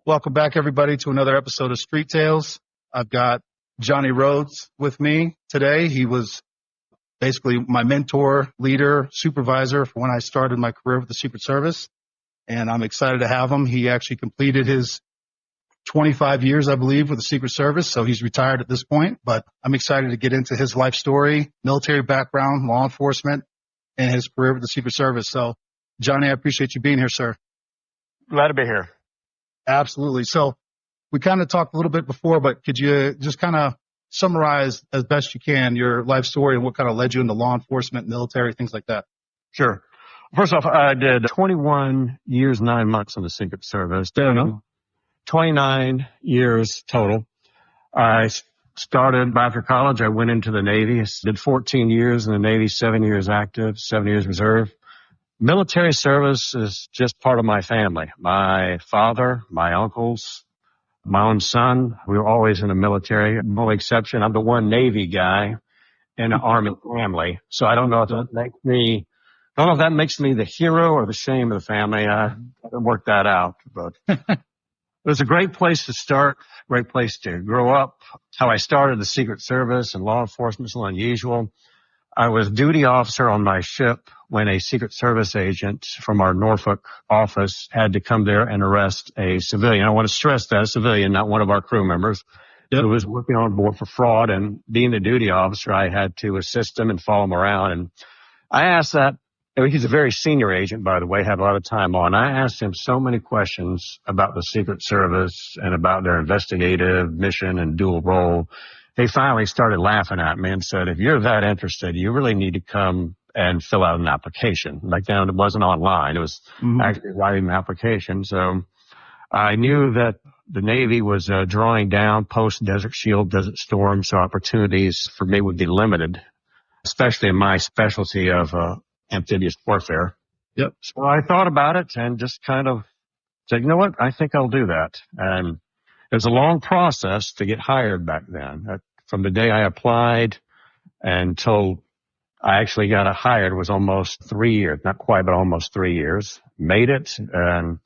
Welcome back, everybody, to another episode of Street Tales. I've got Johnnie Rhodes with me today. He was basically my mentor, leader, supervisor for when I started my career with the Secret Service, and I'm excited to have him. He actually completed his 25 years, I believe, with the Secret Service, so he's retired at this point, but I'm excited to get into his life story, military background, law enforcement, and his career with the Secret Service. So, Johnnie, I appreciate you being here, sir. Glad to be here. Absolutely. So we kind of talked a little bit before, but could you just kind of summarize as best you can your life story and what kind of led you into law enforcement, military, things like that? Sure. First off, I did 21 years, 9 months in the Secret Service. 29 years total. I started after college. I went into the Navy, did 14 years in the Navy, 7 years active, 7 years reserve. Military service is just part of my family. My father, my uncles, my own son, we were always in the military. The only exception, I'm the one Navy guy in an Army family. So I don't know if that makes me the hero or the shame of the family. I haven't worked that out, but it was a great place to start, great place to grow up. How I started the Secret Service and law enforcement is a little unusual. I was duty officer on my ship when a Secret Service agent from our Norfolk office had to come there and arrest a civilian. I want to stress that, a civilian, not one of our crew members, who was working on board for fraud. And being the duty officer, I had to assist him and follow him around. And I asked that, he's a very senior agent, by the way, had a lot of time on. I asked him so many questions about the Secret Service and about their investigative mission and dual role. They finally started laughing at me and said, if you're that interested, you really need to come and fill out an application. Back then, it wasn't online. It was actually writing an application. So I knew that the Navy was drawing down post-Desert Shield, Desert Storm, so opportunities for me would be limited, especially in my specialty of amphibious warfare. Yep. So I thought about it and just kind of said, you know what, I think I'll do that. And it was a long process to get hired back then. From the day I applied until I actually got hired was almost 3 years, not quite, but almost 3 years. Made it and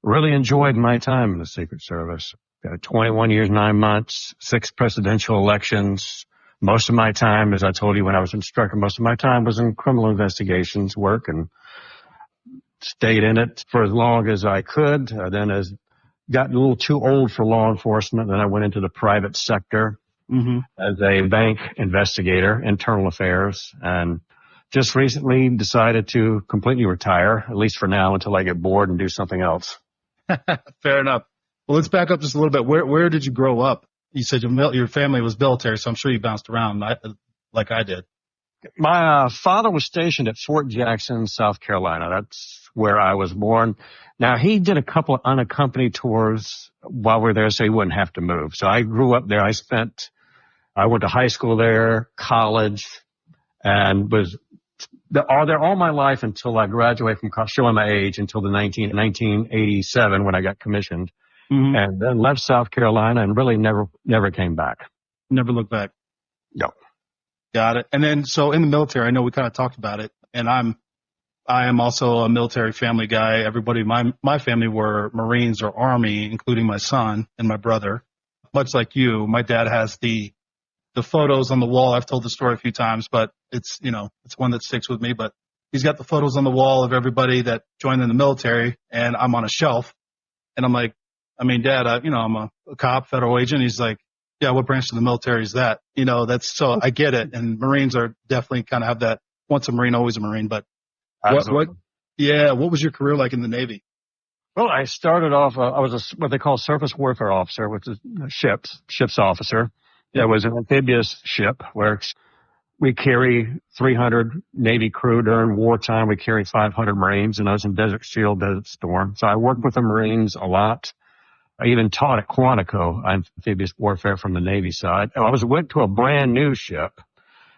really enjoyed my time in the Secret Service. 21 years, 9 months, 6 presidential elections. Most of my time, as I told you when I was instructor, most of my time was in criminal investigations work and stayed in it for as long as I could. Then as got a little too old for law enforcement, then I went into the private sector as a bank investigator, internal affairs, and just recently decided to completely retire, at least for now, until I get bored and do something else. Fair enough. Well, let's back up just a little bit. Where did you grow up? You said your family was military, so I'm sure you bounced around like I did. My father was stationed at Fort Jackson, South Carolina. That's where I was born. Now, he did a couple of unaccompanied tours while we were there, so he wouldn't have to move. So I grew up there. I went to high school there, college, and was there all my life until I graduated from showing my age until the 1987 when I got commissioned. And then left South Carolina and really never came back. Never looked back. No. Got it. And then, so in the military, I know we kind of talked about it, and I am also a military family guy. Everybody, my family were Marines or Army, including my son and my brother. Much like you, my dad has the photos on the wall. I've told the story a few times, but it's one that sticks with me. But he's got the photos on the wall of everybody that joined in the military, and I'm on a shelf, and I'm like, Dad, I'm a cop, federal agent. He's like, yeah, what branch of the military is that? So I get it. And Marines are definitely kind of have that. Once a Marine, always a Marine. But what was your career like in the Navy? Well, I started off, I was what they call surface warfare officer, which is ship's officer. It was an amphibious ship where we carry 300 Navy crew during wartime. We carry 500 Marines, and I was in Desert Shield, Desert Storm. So I worked with the Marines a lot. I even taught at Quantico, amphibious warfare from the Navy side. I went to a brand new ship,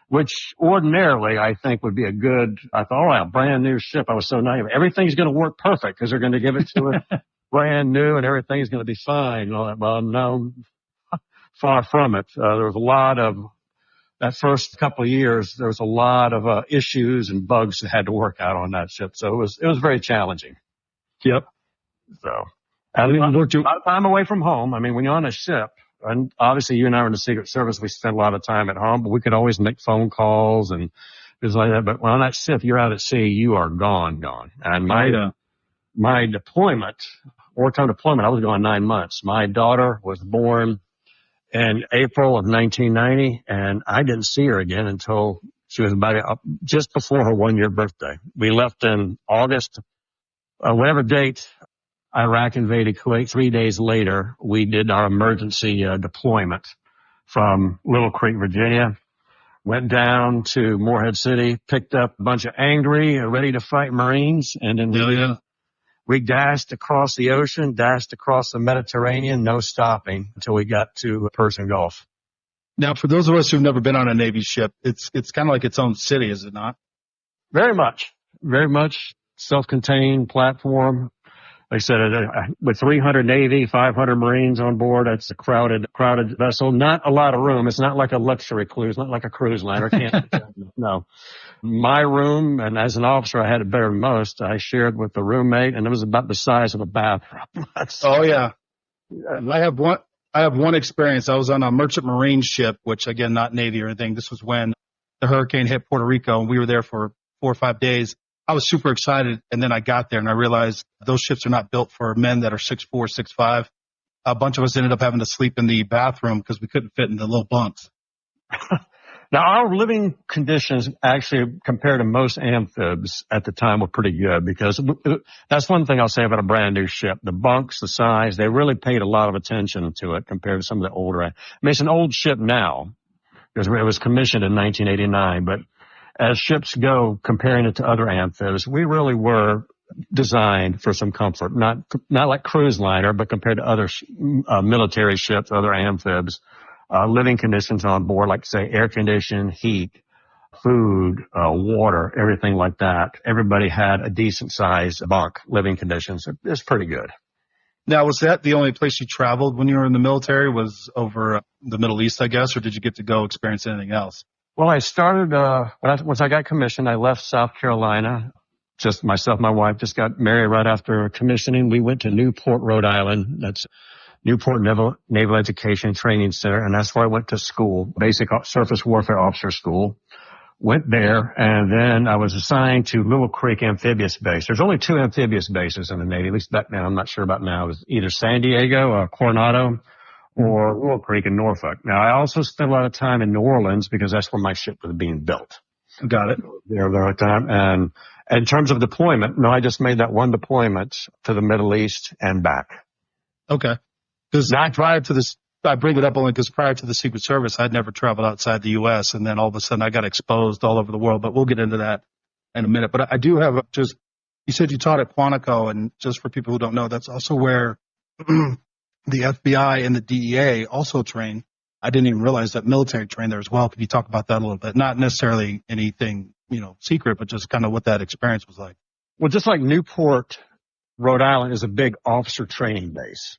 which ordinarily I think would be I thought, all right, a brand new ship. I was so naive. Everything's going to work perfect because they're going to give it to us brand new and everything's going to be fine and all that. Well, no, far from it. There was a lot of that first couple of years, there was a lot of issues and bugs that had to work out on that ship. So it was very challenging. Yep. So I looked a lot of time away from home. I mean, when you're on a ship, and obviously you and I were in the Secret Service, we spent a lot of time at home, but we could always make phone calls and things like that. But when on that ship, you're out at sea, you are gone. And my deployment, wartime deployment, I was gone 9 months. My daughter was born in April of 1990, and I didn't see her again until she was about just before her 1-year birthday. We left in August, whatever date Iraq invaded Kuwait. 3 days later, we did our emergency deployment from Little Creek, Virginia. Went down to Morehead City, picked up a bunch of angry, ready to fight Marines, and then we dashed across the ocean, dashed across the Mediterranean, no stopping until we got to Persian Gulf. Now, for those of us who've never been on a Navy ship, it's kind of like its own city, is it not? Very much self-contained platform. Like I said, with 300 Navy, 500 Marines on board, that's a crowded vessel. Not a lot of room. It's not like a luxury cruise, not like a cruise liner. No. My room, and as an officer, I had it better than most. I shared with the roommate, and it was about the size of a bathroom. Oh, yeah. I have one experience. I was on a merchant marine ship, which, again, not Navy or anything. This was when the hurricane hit Puerto Rico, and we were there for 4 or 5 days. I was super excited, and then I got there, and I realized those ships are not built for men that are 6'4", 6'5". A bunch of us ended up having to sleep in the bathroom because we couldn't fit in the little bunks. Now, our living conditions actually, compared to most amphibs at the time, were pretty good because that's one thing I'll say about a brand new ship. The bunks, the size, they really paid a lot of attention to it compared to some of the older. I mean, it's an old ship now because it was commissioned in 1989, but as ships go, comparing it to other amphibs, we really were designed for some comfort. Not like cruise liner, but compared to other military ships, other amphibs, living conditions on board, like say air conditioning, heat, food, water, everything like that. Everybody had a decent sized bunk, living conditions. It's pretty good. Now, was that the only place you traveled when you were in the military? Was over the Middle East, I guess, or did you get to go experience anything else? Well, I started, once I got commissioned, I left South Carolina. Just myself, my wife just got married right after commissioning. We went to Newport, Rhode Island. That's Newport Naval Education Training Center. And that's where I went to school, basic surface warfare officer school. Went there, and then I was assigned to Little Creek Amphibious Base. There's only 2 amphibious bases in the Navy, at least back then. I'm not sure about now. It was either San Diego or Coronado, or Little Creek in Norfolk. Now, I also spent a lot of time in New Orleans because that's where my ship was being built. Got it. There at the time. And in terms of deployment, no, I just made that one deployment to the Middle East and back. Okay. Because prior to this, I bring it up only because prior to the Secret Service, I'd never traveled outside the U.S. And then all of a sudden I got exposed all over the world. But we'll get into that in a minute. But I do have you said you taught at Quantico. And just for people who don't know, that's also where the FBI and the DEA also train. I didn't even realize that military trained there as well. Could you talk about that a little bit? Not necessarily anything, secret, but just kind of what that experience was like. Well, just like Newport, Rhode Island is a big officer training base.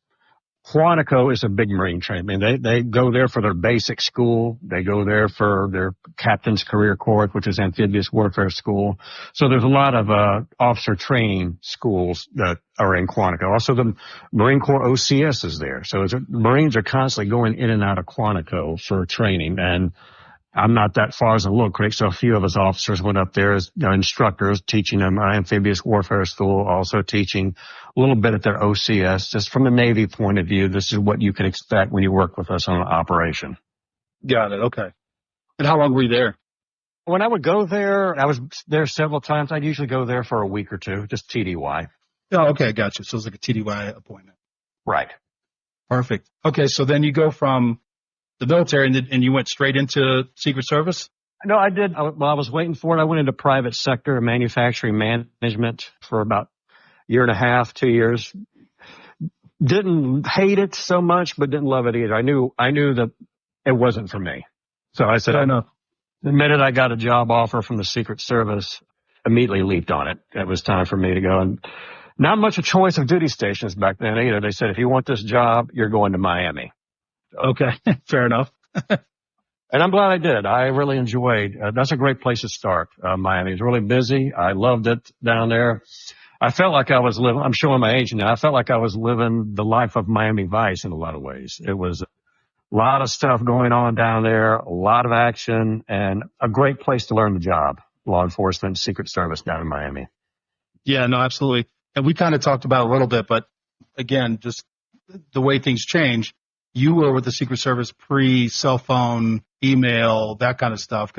Quantico is a big Marine training. I mean, they go there for their basic school. They go there for their captain's career course, which is amphibious warfare school. So there's a lot of officer training schools that are in Quantico. Also, the Marine Corps OCS is there. So Marines are constantly going in and out of Quantico for training. And I'm not that far as a Little Creek, so a few of us officers went up there as instructors, teaching them amphibious warfare school, also teaching a little bit at their OCS. Just from the Navy point of view, this is what you can expect when you work with us on an operation. Got it. Okay. And how long were you there? When I would go there, I was there several times. I'd usually go there for a week or two, just TDY. Oh, okay. Gotcha. So it's like a TDY appointment. Right. Perfect. Okay. So then you go from the military and you went straight into Secret Service? No, I did. While I was waiting for it, I went into private sector manufacturing management for about a year and a half, 2 years. Didn't hate it so much, but didn't love it either. I knew that it wasn't for me. So I said, I know. The minute I got a job offer from the Secret Service, immediately leaped on it. It was time for me to go. And not much a choice of duty stations back then either. They said, if you want this job, you're going to Miami. Okay, fair enough. And I'm glad I did. I really enjoyed. That's a great place to start. Miami is really busy. I loved it down there. I felt like I was living. I'm showing my age now. I felt like I was living the life of Miami Vice in a lot of ways. It was a lot of stuff going on down there, a lot of action, and a great place to learn the job. Law enforcement, Secret Service down in Miami. Yeah, no, absolutely. And we kind of talked about it a little bit, but again, just the way things change. You were with the Secret Service pre-cell phone, email, that kind of stuff.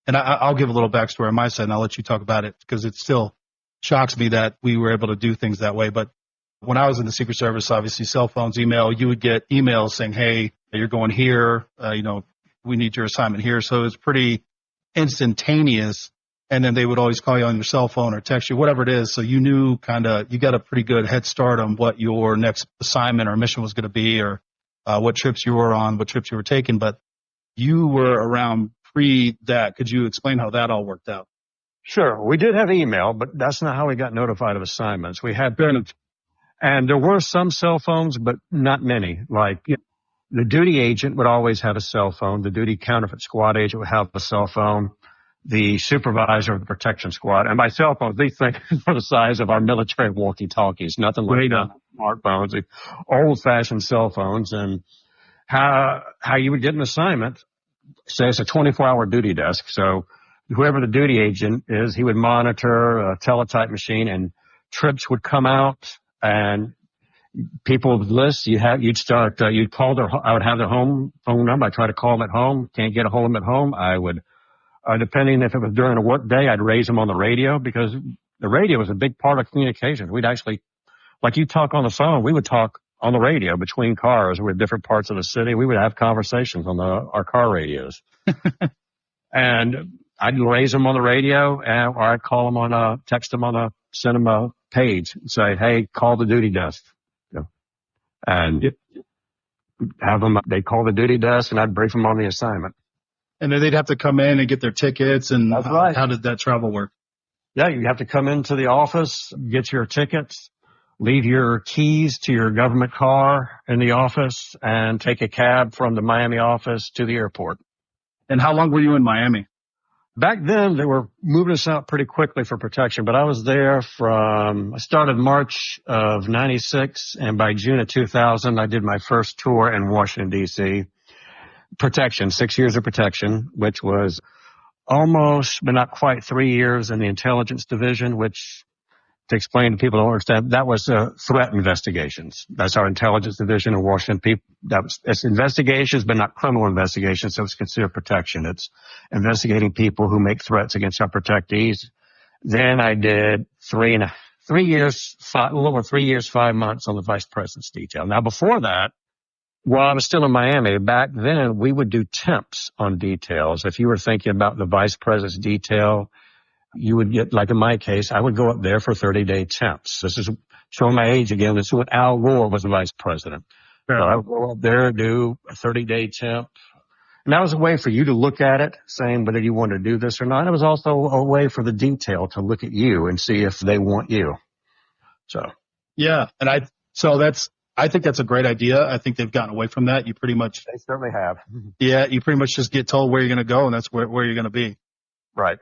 And I'll give a little backstory on my side, and I'll let you talk about it because it still shocks me that we were able to do things that way. But when I was in the Secret Service, obviously cell phones, email, you would get emails saying, hey, you're going here, we need your assignment here. So it was pretty instantaneous. And then they would always call you on your cell phone or text you, whatever it is. So you knew you got a pretty good head start on what your next assignment or mission was going to be, or what trips you were on, what trips you were taking. But you were around pre that. Could you explain how that all worked out? Sure. We did have email, but that's not how we got notified of assignments. We had, and there were some cell phones, but not many. Like the duty agent would always have a cell phone. The duty counterfeit squad agent would have a cell phone. The supervisor of the protection squad. And by cell phones, these things were the size of our military walkie-talkies, nothing like smartphones, old-fashioned cell phones. And how you would get an assignment, say it's a 24-hour duty desk. So whoever the duty agent is, he would monitor a teletype machine, and trips would come out, and people would list. You'd call I would have their home phone number. I try to call them at home. Can't get a hold of them at home. I would, depending if it was during a work day, I'd raise them on the radio, because the radio was a big part of communications. We'd actually, like you talk on the phone, we would talk on the radio between cars with different parts of the city. We would have conversations on our car radios. And I'd raise them on the radio, or I'd call them text them send them a page and say, hey, call the duty desk. And they'd call the duty desk, and I'd brief them on the assignment. And then they'd have to come in and get their tickets. And that's right. How did that travel work? Yeah, you have to come into the office, get your tickets, leave your keys to your government car in the office, and take a cab from the Miami office to the airport. And how long were you in Miami? Back then, they were moving us out pretty quickly for protection, but I was there I started March of 96, and by June of 2000, I did my first tour in Washington, D.C. Protection, 6 years of protection, which was almost, but not quite 3 years in the intelligence division, which, to explain to people who don't understand, that was threat investigations. That's our intelligence division in Washington. It's investigations, but not criminal investigations, so it's considered protection. It's investigating people who make threats against our protectees. Then I did 3 years, 5 months on the vice president's detail. Now, before that, while I was still in Miami, back then we would do temps on details. If you were thinking about the vice president's detail, you would get, like in my case, I would go up there for 30-day temps. This is showing my age again. This is when Al Gore was the vice president. Sure. So I would go up there, do a 30-day temp. And that was a way for you to look at it, saying whether you want to do this or not. It was also a way for the detail to look at you and see if they want you. So. Yeah. And I think that's a great idea. I think they've gotten away from that. They certainly have. Yeah. You pretty much just get told where you're going to go, and that's where you're going to be. Right.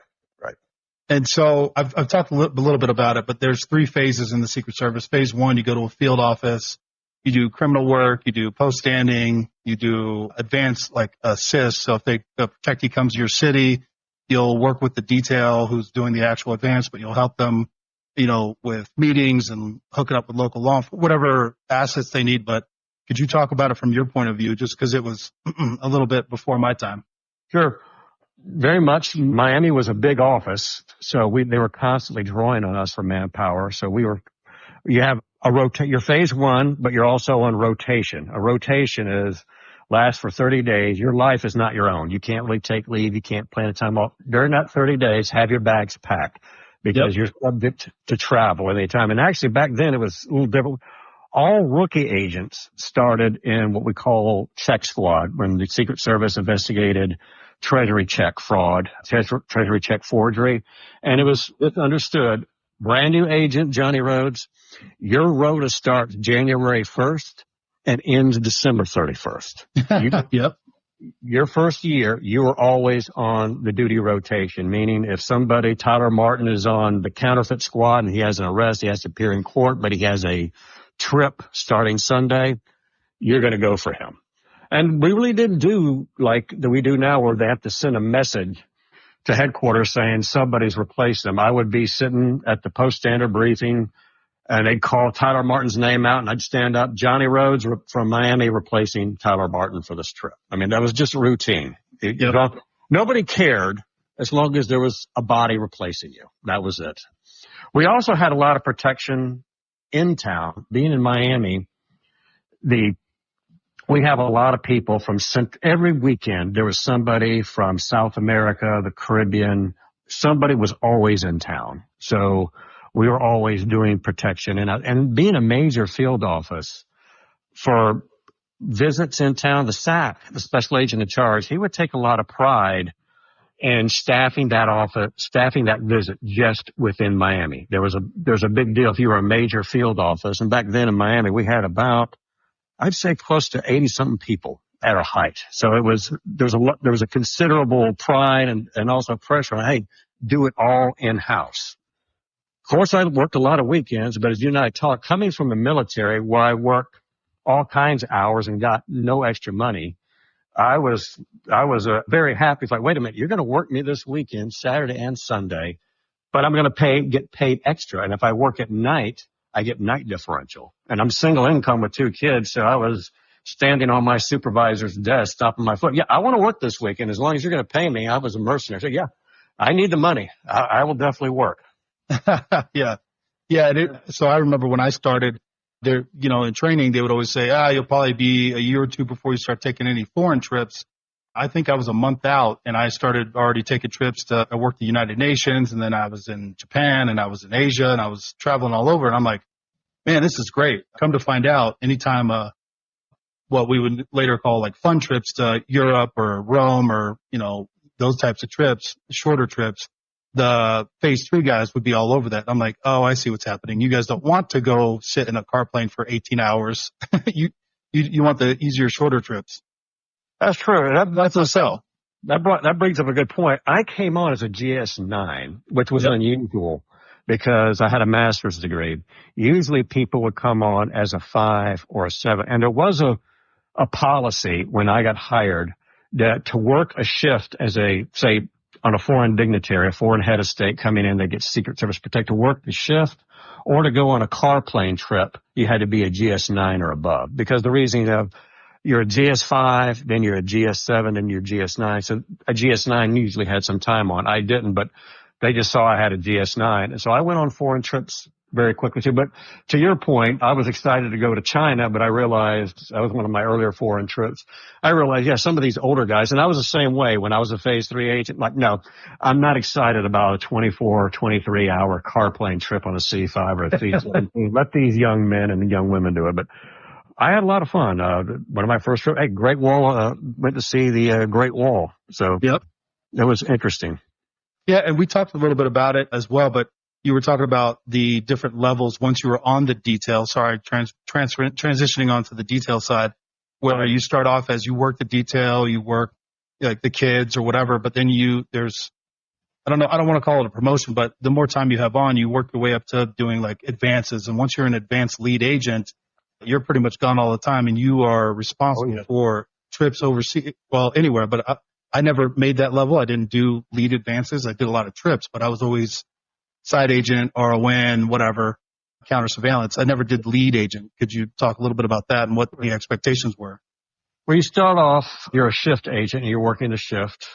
And so I've talked a little bit about it, but there's 3 phases in the Secret Service. Phase 1, you go to a field office, you do criminal work, you do post standing, you do advanced like assist. So if the protectee comes to your city, you'll work with the detail who's doing the actual advance, but you'll help them, with meetings and hooking up with local law, whatever assets they need. But could you talk about it from your point of view, just because it was a little bit before my time? Sure. Very much. Miami was a big office, so they were constantly drawing on us for manpower. So you have your phase 1, but you're also on rotation. A rotation lasts for 30 days. Your life is not your own. You can't really take leave. You can't plan a time off. During that 30 days, have your bags packed, because you're subject to travel at any time. And actually back then it was a little different. All rookie agents started in what we call check squad, when the Secret Service investigated treasury check fraud, treasury check forgery. And it's understood, brand new agent, Johnnie Rhodes, your rota starts January 1st and ends December 31st. Yep. your first year, you were always on the duty rotation, meaning if somebody, Tyler Martin, is on the counterfeit squad and he has an arrest, he has to appear in court, but he has a trip starting Sunday, you're going to go for him. And we really didn't do like that we do now, where they have to send a message to headquarters saying somebody's replaced them. I would be sitting at the post standard briefing, and they'd call Tyler Martin's name out, and I'd stand up, Johnnie Rhodes from Miami replacing Tyler Martin for this trip. I mean, that was just routine. Nobody cared as long as there was a body replacing you. That was it. We also had a lot of protection in town. Being in Miami, we have a lot of people from every weekend. There was somebody from South America, the Caribbean. Somebody was always in town. So we were always doing protection. And being a major field office, for visits in town, the SAC, the special agent in charge, he would take a lot of pride in staffing that office, staffing that visit just within Miami. There's a big deal if you were a major field office. And back then in Miami, we had about, I'd say, close to 80 something people at our height. So there was a considerable pride and also pressure on, hey, do it all in-house. Of course, I worked a lot of weekends, but as you and I talked, coming from the military where I worked all kinds of hours and got no extra money, I was very happy. It's like, wait a minute, you're going to work me this weekend, Saturday and Sunday, but I'm going to get paid extra. And if I work at night, I get night differential. And I'm single income with 2 kids, so I was standing on my supervisor's desk, stopping my foot. Yeah, I want to work this weekend as long as you're going to pay me. I was a mercenary. So yeah, I need the money. I will definitely work. Yeah. So I remember when I started there, in training, they would always say, you'll probably be a year or two before you start taking any foreign trips. I think I was a month out and I started already taking trips I worked the United Nations, and then I was in Japan and I was in Asia and I was traveling all over. And I'm like, man, this is great. Come to find out, anytime, what we would later call like fun trips to Europe or Rome or, those types of trips, shorter trips, the phase 3 guys would be all over that. I'm like, oh, I see what's happening. You guys don't want to go sit in a car plane for 18 hours. you want the easier, shorter trips. That's true. That's a sell. That brings up a good point. I came on as a GS9, which was unusual because I had a master's degree. Usually people would come on as a 5 or a 7. And there was a policy when I got hired that to work a shift as on a foreign dignitary, a foreign head of state coming in, they get Secret Service protected, work the shift, or to go on a car plane trip, you had to be a GS9 or above. Because the reason you're a GS5, then you're a GS7, then you're GS9. So a GS9 usually had some time on. I didn't, but they just saw I had a GS9. And so I went on foreign trips very quickly too. But to your point, I was excited to go to China, but I realized that was one of my earlier foreign trips. I realized, some of these older guys, and I was the same way when I was a phase 3 agent. Like, no, I'm not excited about a 24 or 23 hour car plane trip on a C5 or a C17. Let these young men and young women do it. But I had a lot of fun. One of my first trips, Great Wall, went to see the Great Wall. So yep, it was interesting. Yeah, and we talked a little bit about it as well, but you were talking about the different levels once you were on the detail. Sorry, transitioning onto the detail side, where you start off as you work the detail, you work like the kids or whatever, but then I don't want to call it a promotion, but the more time you have on, you work your way up to doing like advances. And once you're an advanced lead agent, you're pretty much gone all the time, and you are responsible for trips overseas, well, anywhere. But I never made that level. I didn't do lead advances. I did a lot of trips, but I was always side agent, RON, whatever, counter surveillance. I never did lead agent. Could you talk a little bit about that and what the expectations were? Well, you start off, you're a shift agent, and you're working the shift,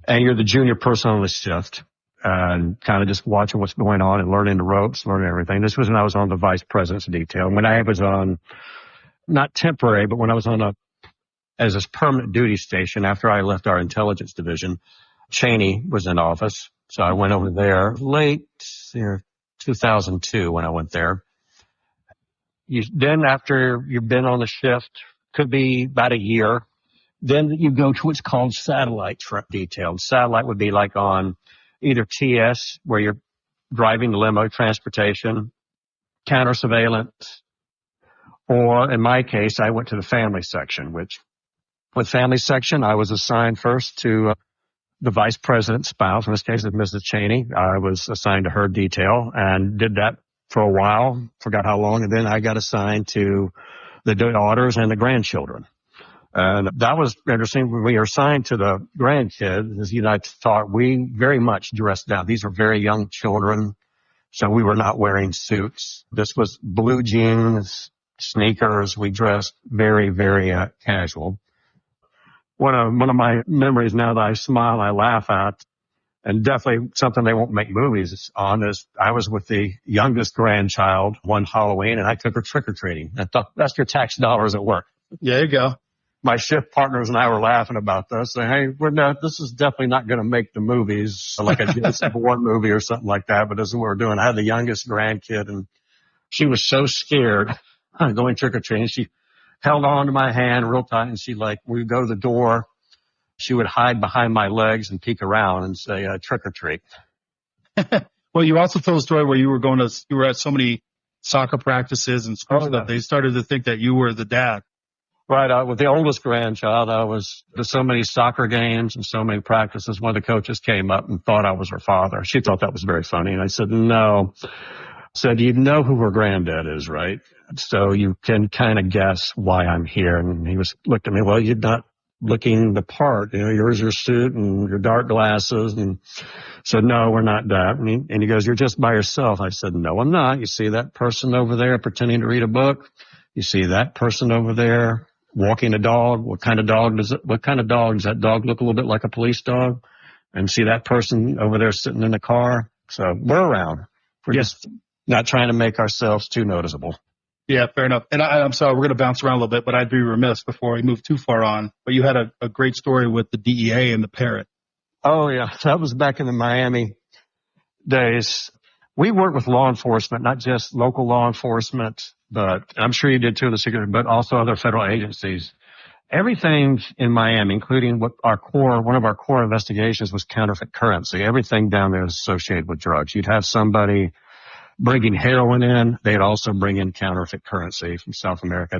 and you're the junior person on the shift, and kind of just watching what's going on and learning the ropes, learning everything. This was when I was on the vice president's detail. When I was on, not temporary, but when I was on as a permanent duty station after I left our intelligence division, Cheney was in office. So I went over there late 2002 when I went there. Then after you've been on the shift, could be about a year, then you go to what's called satellite detail. Satellite would be like on either TS, where you're driving the limo, transportation, counter surveillance, or in my case, I went to the family section, which With family section, I was assigned first to the vice president's spouse. In this case, it's Mrs. Cheney. I was assigned to her detail and did that for a while, forgot how long, and then I got assigned to the daughters and the grandchildren. And that was interesting. When we were assigned to the grandkids, as you and I talked, we very much dressed down. These are very young children, so we were not wearing suits. This was blue jeans, sneakers. We dressed very, very casual. One of my memories now that I smile and I laugh at, and definitely something they won't make movies on, is I was with the youngest grandchild one Halloween, and I took her trick-or-treating. I thought, that's your tax dollars at work. Yeah, there you go. My shift partners and I were laughing about this, saying, hey, this is definitely not going to make the movies, like a Jason Bourne movie or something like that, but this is what we're doing. I had the youngest grandkid, and she was so scared going trick-or-treating. She held on to my hand real tight, and we would go to the door. She would hide behind my legs and peek around and say, trick or treat. Well, you also told a story where you were at so many soccer practices and school stuff. They started to think that you were the dad. Right. With the oldest grandchild, I was to so many soccer games and so many practices. One of the coaches came up and thought I was her father. She thought that was very funny. And I said, no. I said, you know who her granddad is, right? So you can kind of guess why I'm here. And he looked at me, well, you're not looking the part, yours your suit and your dark glasses. And said, no, we're not that. And he goes, you're just by yourself. I said, no, I'm not. You see that person over there pretending to read a book? You see that person over there walking a dog? What kind of dog does that dog look a little bit like a police dog? And see that person over there sitting in the car? So we're around. We're just not trying to make ourselves too noticeable. Yeah, fair enough. And I'm sorry, we're going to bounce around a little bit, but I'd be remiss before we move too far on. But you had a great story with the DEA and the parrot. Oh, yeah. That was back in the Miami days. We worked with law enforcement, not just local law enforcement, but I'm sure you did too in the secret, but also other federal agencies. Everything in Miami, including one of our core investigations was counterfeit currency. Everything down there is associated with drugs. You'd have somebody bringing heroin in. They'd also bring in counterfeit currency from South America.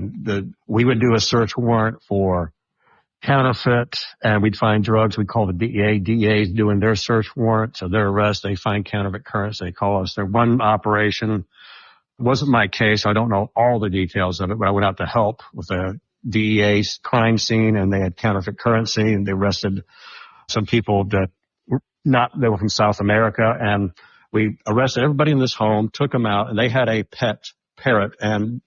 We would do a search warrant for counterfeit, and we'd find drugs. We'd call the DEA. DEA's doing their search warrant, so their arrest. They find counterfeit currency. They call us. Their one operation wasn't my case. I don't know all the details of it, but I went out to help with the DEA's crime scene, and they had counterfeit currency, and they arrested some people that were from South America, and we arrested everybody in this home, took them out, and they had a pet parrot. And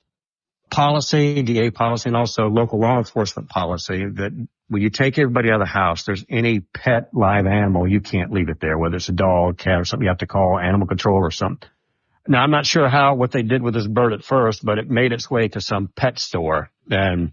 policy, DA policy, and also local law enforcement policy that when you take everybody out of the house, there's any pet live animal, you can't leave it there, whether it's a dog, cat, or something. You have to call animal control or something. Now, I'm not sure what they did with this bird at first, but it made its way to some pet store. And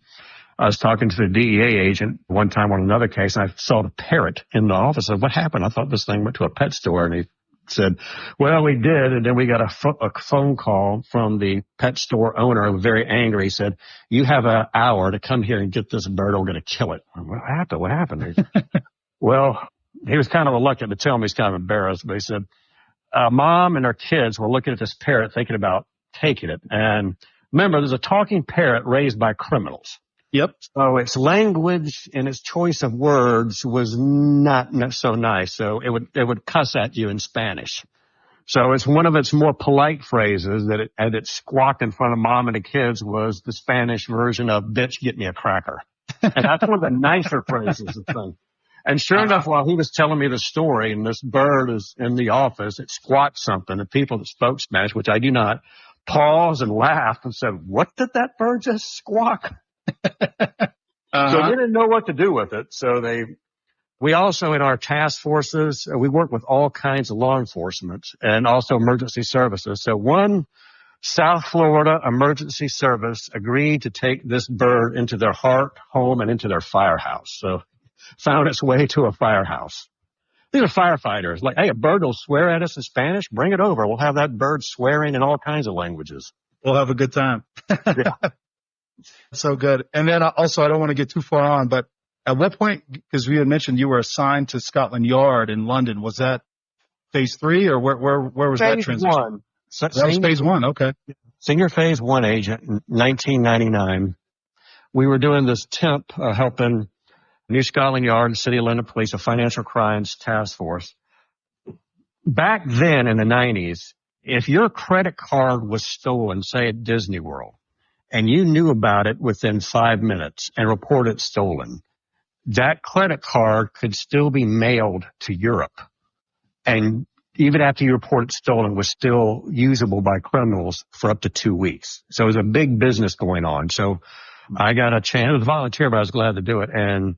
I was talking to the DEA agent one time on another case, and I saw the parrot in the office. I said, what happened? I thought this thing went to a pet store. And he said, well, we did. And then we got a phone call from the pet store owner who was very angry. He said, you have an hour to come here and get this bird, or we're going to kill it. What happened? What happened? Well, he was kind of reluctant to tell me. He's kind of embarrassed, but he said, Mom and her kids were looking at this parrot thinking about taking it. And remember, there's a talking parrot raised by criminals. Yep. So its language and its choice of words was not so nice. So it would cuss at you in Spanish. So it's one of its more polite phrases that it squawked in front of Mom and the kids was the Spanish version of "bitch, get me a cracker." And that's one of the nicer phrases of thing. And sure enough, while he was telling me the story, and this bird is in the office, it squawked something, and people that spoke Spanish, which I do not, paused and laughed and said, "What did that bird just squawk?" So they didn't know what to do with it. So we also in our task forces, we work with all kinds of law enforcement and also emergency services. So one South Florida emergency service agreed to take this bird into their home and into their firehouse. So found its way to a firehouse. These are firefighters. Like, hey, a bird will swear at us in Spanish. Bring it over. We'll have that bird swearing in all kinds of languages. We'll have a good time. Yeah. So good. And then also, I don't want to get too far on, but at what point, because we had mentioned you were assigned to Scotland Yard in London, was that phase 3 or where was that transition? One. That was phase 1. Okay. Senior phase 1 agent in 1999. We were doing this temp helping New Scotland Yard, City of London Police, a financial crimes task force. Back then in the 90s, if your credit card was stolen, say at Disney World, and you knew about it within 5 minutes and reported stolen, that credit card could still be mailed to Europe. And even after you reported stolen, was still usable by criminals for up to 2 weeks. So it was a big business going on. So I got a chance. It was volunteer, but I was glad to do it. And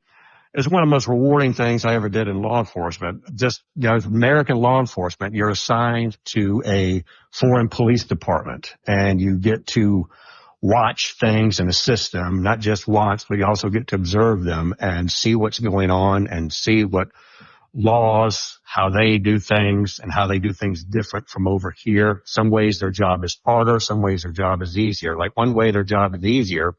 it's one of the most rewarding things I ever did in law enforcement. Just, American law enforcement, you're assigned to a foreign police department, and you get to watch things and assist them, not just watch, but you also get to observe them and see what's going on and see what laws, how they do things, and how they do things different from over here. Some ways their job is harder, some ways their job is easier. Like one way their job is easier,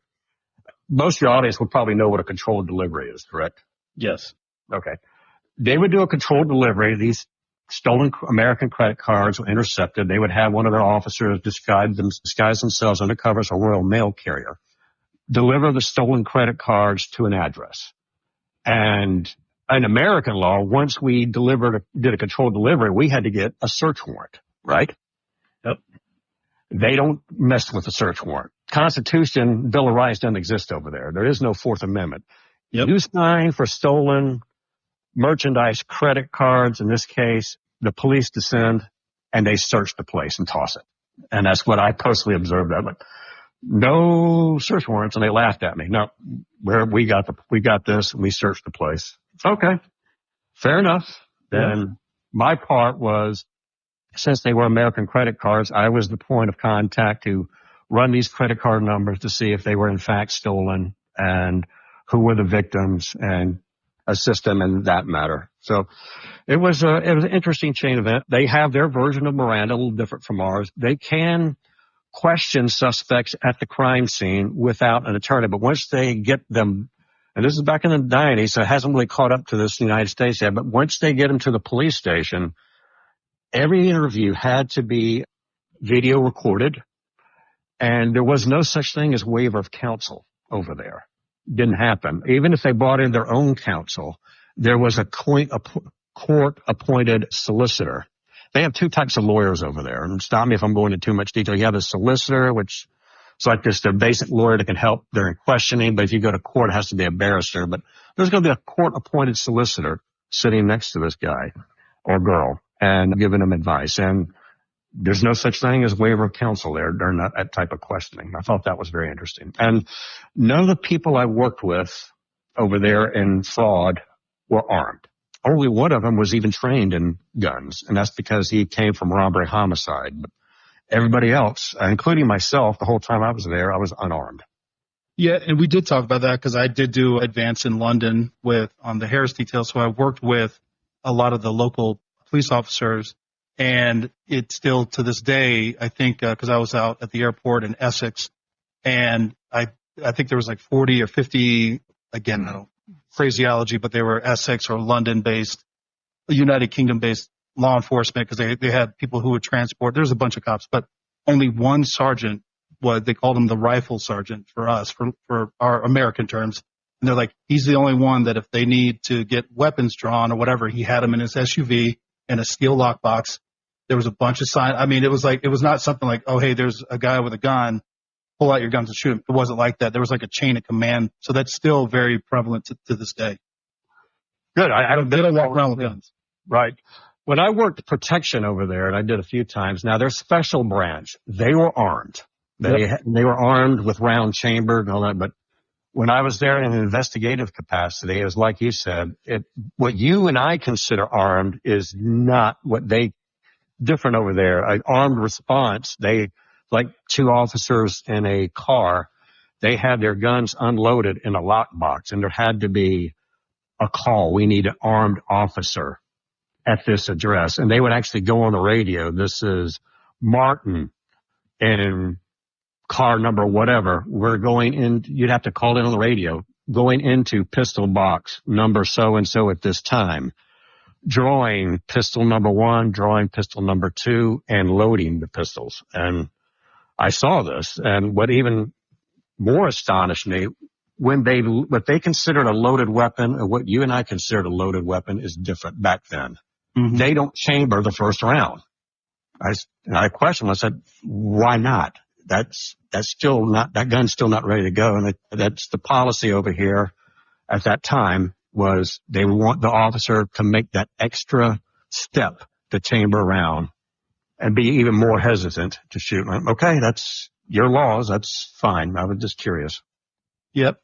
most of your audience would probably know what a controlled delivery is, correct? Yes. Okay. They would do a controlled delivery. These stolen American credit cards were intercepted. They would have one of their officers disguise themselves undercover as a Royal Mail carrier, deliver the stolen credit cards to an address. And in American law, once we did a controlled delivery, we had to get a search warrant, right? Yep. They don't mess with the search warrant. Constitution, Bill of Rights doesn't exist over there. There is no Fourth Amendment. Yep. You sign for stolen merchandise, credit cards, in this case, the police descend and they search the place and toss it. And that's what I personally observed. I'm like, no search warrants. And they laughed at me. No, we got this. And we searched the place. Okay. Fair enough. Then my part was, since they were American credit cards, I was the point of contact to run these credit card numbers to see if they were in fact stolen and who were the victims and assist them in that matter. So it was an interesting chain event. They have their version of Miranda, a little different from ours. They can question suspects at the crime scene without an attorney, but once they get them, and this is back in the 90s, so it hasn't really caught up to this in the United States yet, but once they get them to the police station, every interview had to be video recorded, and there was no such thing as waiver of counsel over there. Didn't happen. Even if they brought in their own counsel, there was a court-appointed solicitor. They have two types of lawyers over there. And stop me if I'm going into too much detail. You have a solicitor, which is like just a basic lawyer that can help during questioning. But if you go to court, it has to be a barrister. But there's going to be a court-appointed solicitor sitting next to this guy or girl and giving them advice. And there's no such thing as waiver of counsel there during that type of questioning. I thought that was very interesting. And none of the people I worked with over there in fraud were armed. Only one of them was even trained in guns, and that's because he came from robbery homicide. But everybody else, including myself, the whole time I was there, I was unarmed. Yeah, and we did talk about that because I did do advance in London on the Harris detail, so I worked with a lot of the local police officers. And it's still to this day, I think, because I was out at the airport in Essex, and I think there was like 40 or 50, again, I don't phraseology, but they were Essex or London-based, United Kingdom-based law enforcement because they had people who would transport. There's a bunch of cops, but only one sergeant, they called him the rifle sergeant for us, for our American terms. And they're like, he's the only one that if they need to get weapons drawn or whatever, he had them in his SUV in a steel lockbox. There was a bunch of signs. I mean, it was not something like, oh, hey, there's a guy with a gun, pull out your guns and shoot him. It wasn't like that. There was like a chain of command. So that's still very prevalent to this day. Good. They don't walk around with guns. Right. When I worked protection over there, and I did a few times, now they're special branch. They were armed. They were armed with round chamber and all that. But when I was there in an investigative capacity, it was like you said, what you and I consider armed is not what they different over there. An armed response, they, like two officers in a car, they had their guns unloaded in a lockbox, and there had to be a call. We need an armed officer at this address. And they would actually go on the radio. This is Martin in car number whatever. We're going in. You'd have to call in on the radio, going into pistol box number so-and-so at this time. Drawing pistol number 1, drawing pistol number 2, and loading the pistols. And I saw this, and what even more astonished me, what they considered a loaded weapon and what you and I considered a loaded weapon is different back then. Mm-hmm. They don't chamber the first round. I questioned. I said, why not? That's still not, that gun's still not ready to go. And that's the policy over here at that time was they want the officer to make that extra step to chamber a round and be even more hesitant to shoot. Okay, that's your laws. That's fine. I was just curious. Yep.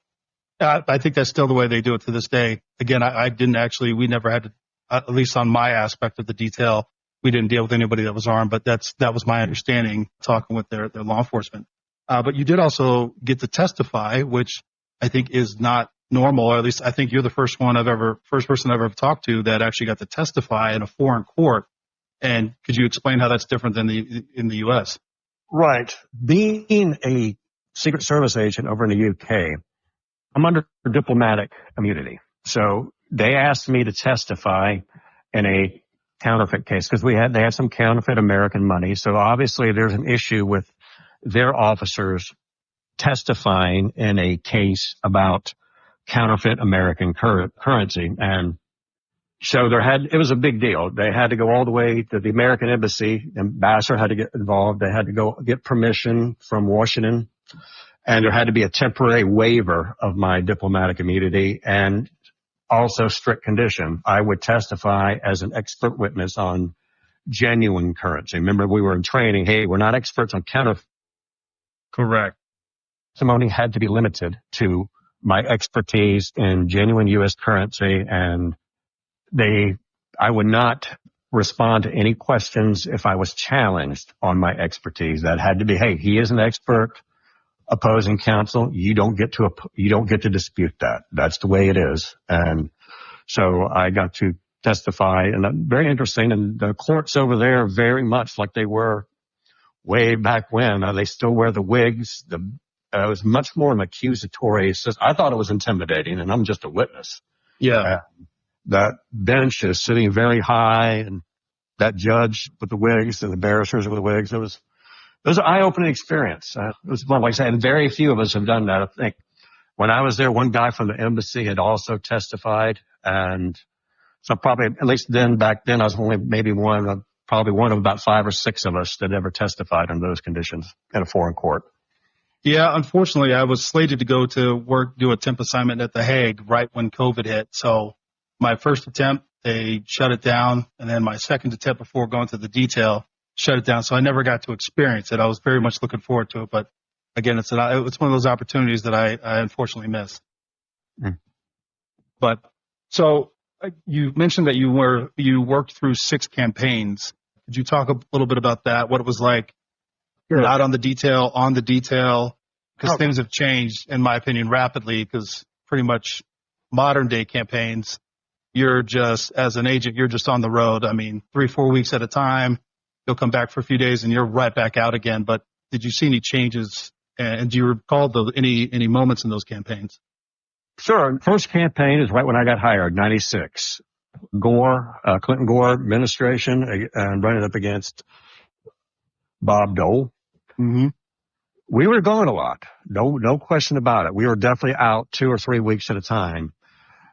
I think that's still the way they do it to this day. Again, we never had to, at least on my aspect of the detail, we didn't deal with anybody that was armed, but that was my understanding talking with their law enforcement. But you did also get to testify, which I think is not normal, or at least I think you're the first person I've ever talked to that actually got to testify in a foreign court. And could you explain how that's different than in the U.S.? Right. Being a Secret Service agent over in the UK, I'm under diplomatic immunity. So they asked me to testify in a counterfeit case because they had some counterfeit American money. So obviously there's an issue with their officers testifying in a case about counterfeit American currency. And so it was a big deal. They had to go all the way to the American embassy. The ambassador had to get involved. They had to go get permission from Washington. And there had to be a temporary waiver of my diplomatic immunity and also strict condition. I would testify as an expert witness on genuine currency. Remember, we were in training. Hey, we're not experts on counterfeit. Correct. Testimony had to be limited to my expertise in genuine U.S. currency, and I would not respond to any questions if I was challenged on my expertise. That had to be, hey, he is an expert. Opposing counsel, you don't get to dispute that. That's the way it is. And so I got to testify, and very interesting. And the courts over there, very much like they were way back when. They still wear the wigs. It was much more an accusatory system. I thought it was intimidating, and I'm just a witness. Yeah. That bench is sitting very high, and that judge with the wigs and the barristers with the wigs. It was an eye-opening experience. It was fun. Like I said, very few of us have done that. I think when I was there, one guy from the embassy had also testified, and so probably at least back then, I was only maybe one of about 5 or 6 of us that ever testified in those conditions in a foreign court. Yeah, unfortunately, I was slated to go to work, do a temp assignment at The Hague right when COVID hit. So my first attempt, they shut it down, and then my second attempt before going to the detail, shut it down. So I never got to experience it. I was very much looking forward to it. But again, it's one of those opportunities that I unfortunately missed. Mm. But so you mentioned that you worked through 6 campaigns. Could you talk a little bit about that? What it was like, Sure. Not on the detail, because things have changed, in my opinion, rapidly, because pretty much modern day campaigns, as an agent, you're just on the road. I mean, 3-4 weeks at a time. You'll come back for a few days and you're right back out again. But did you see any changes? And do you recall any moments in those campaigns? Sure. First campaign is right when I got hired, 96. Clinton Gore administration, and running up against Bob Dole. Mm-hmm. We were gone a lot. No question about it. We were definitely out 2 or 3 weeks at a time.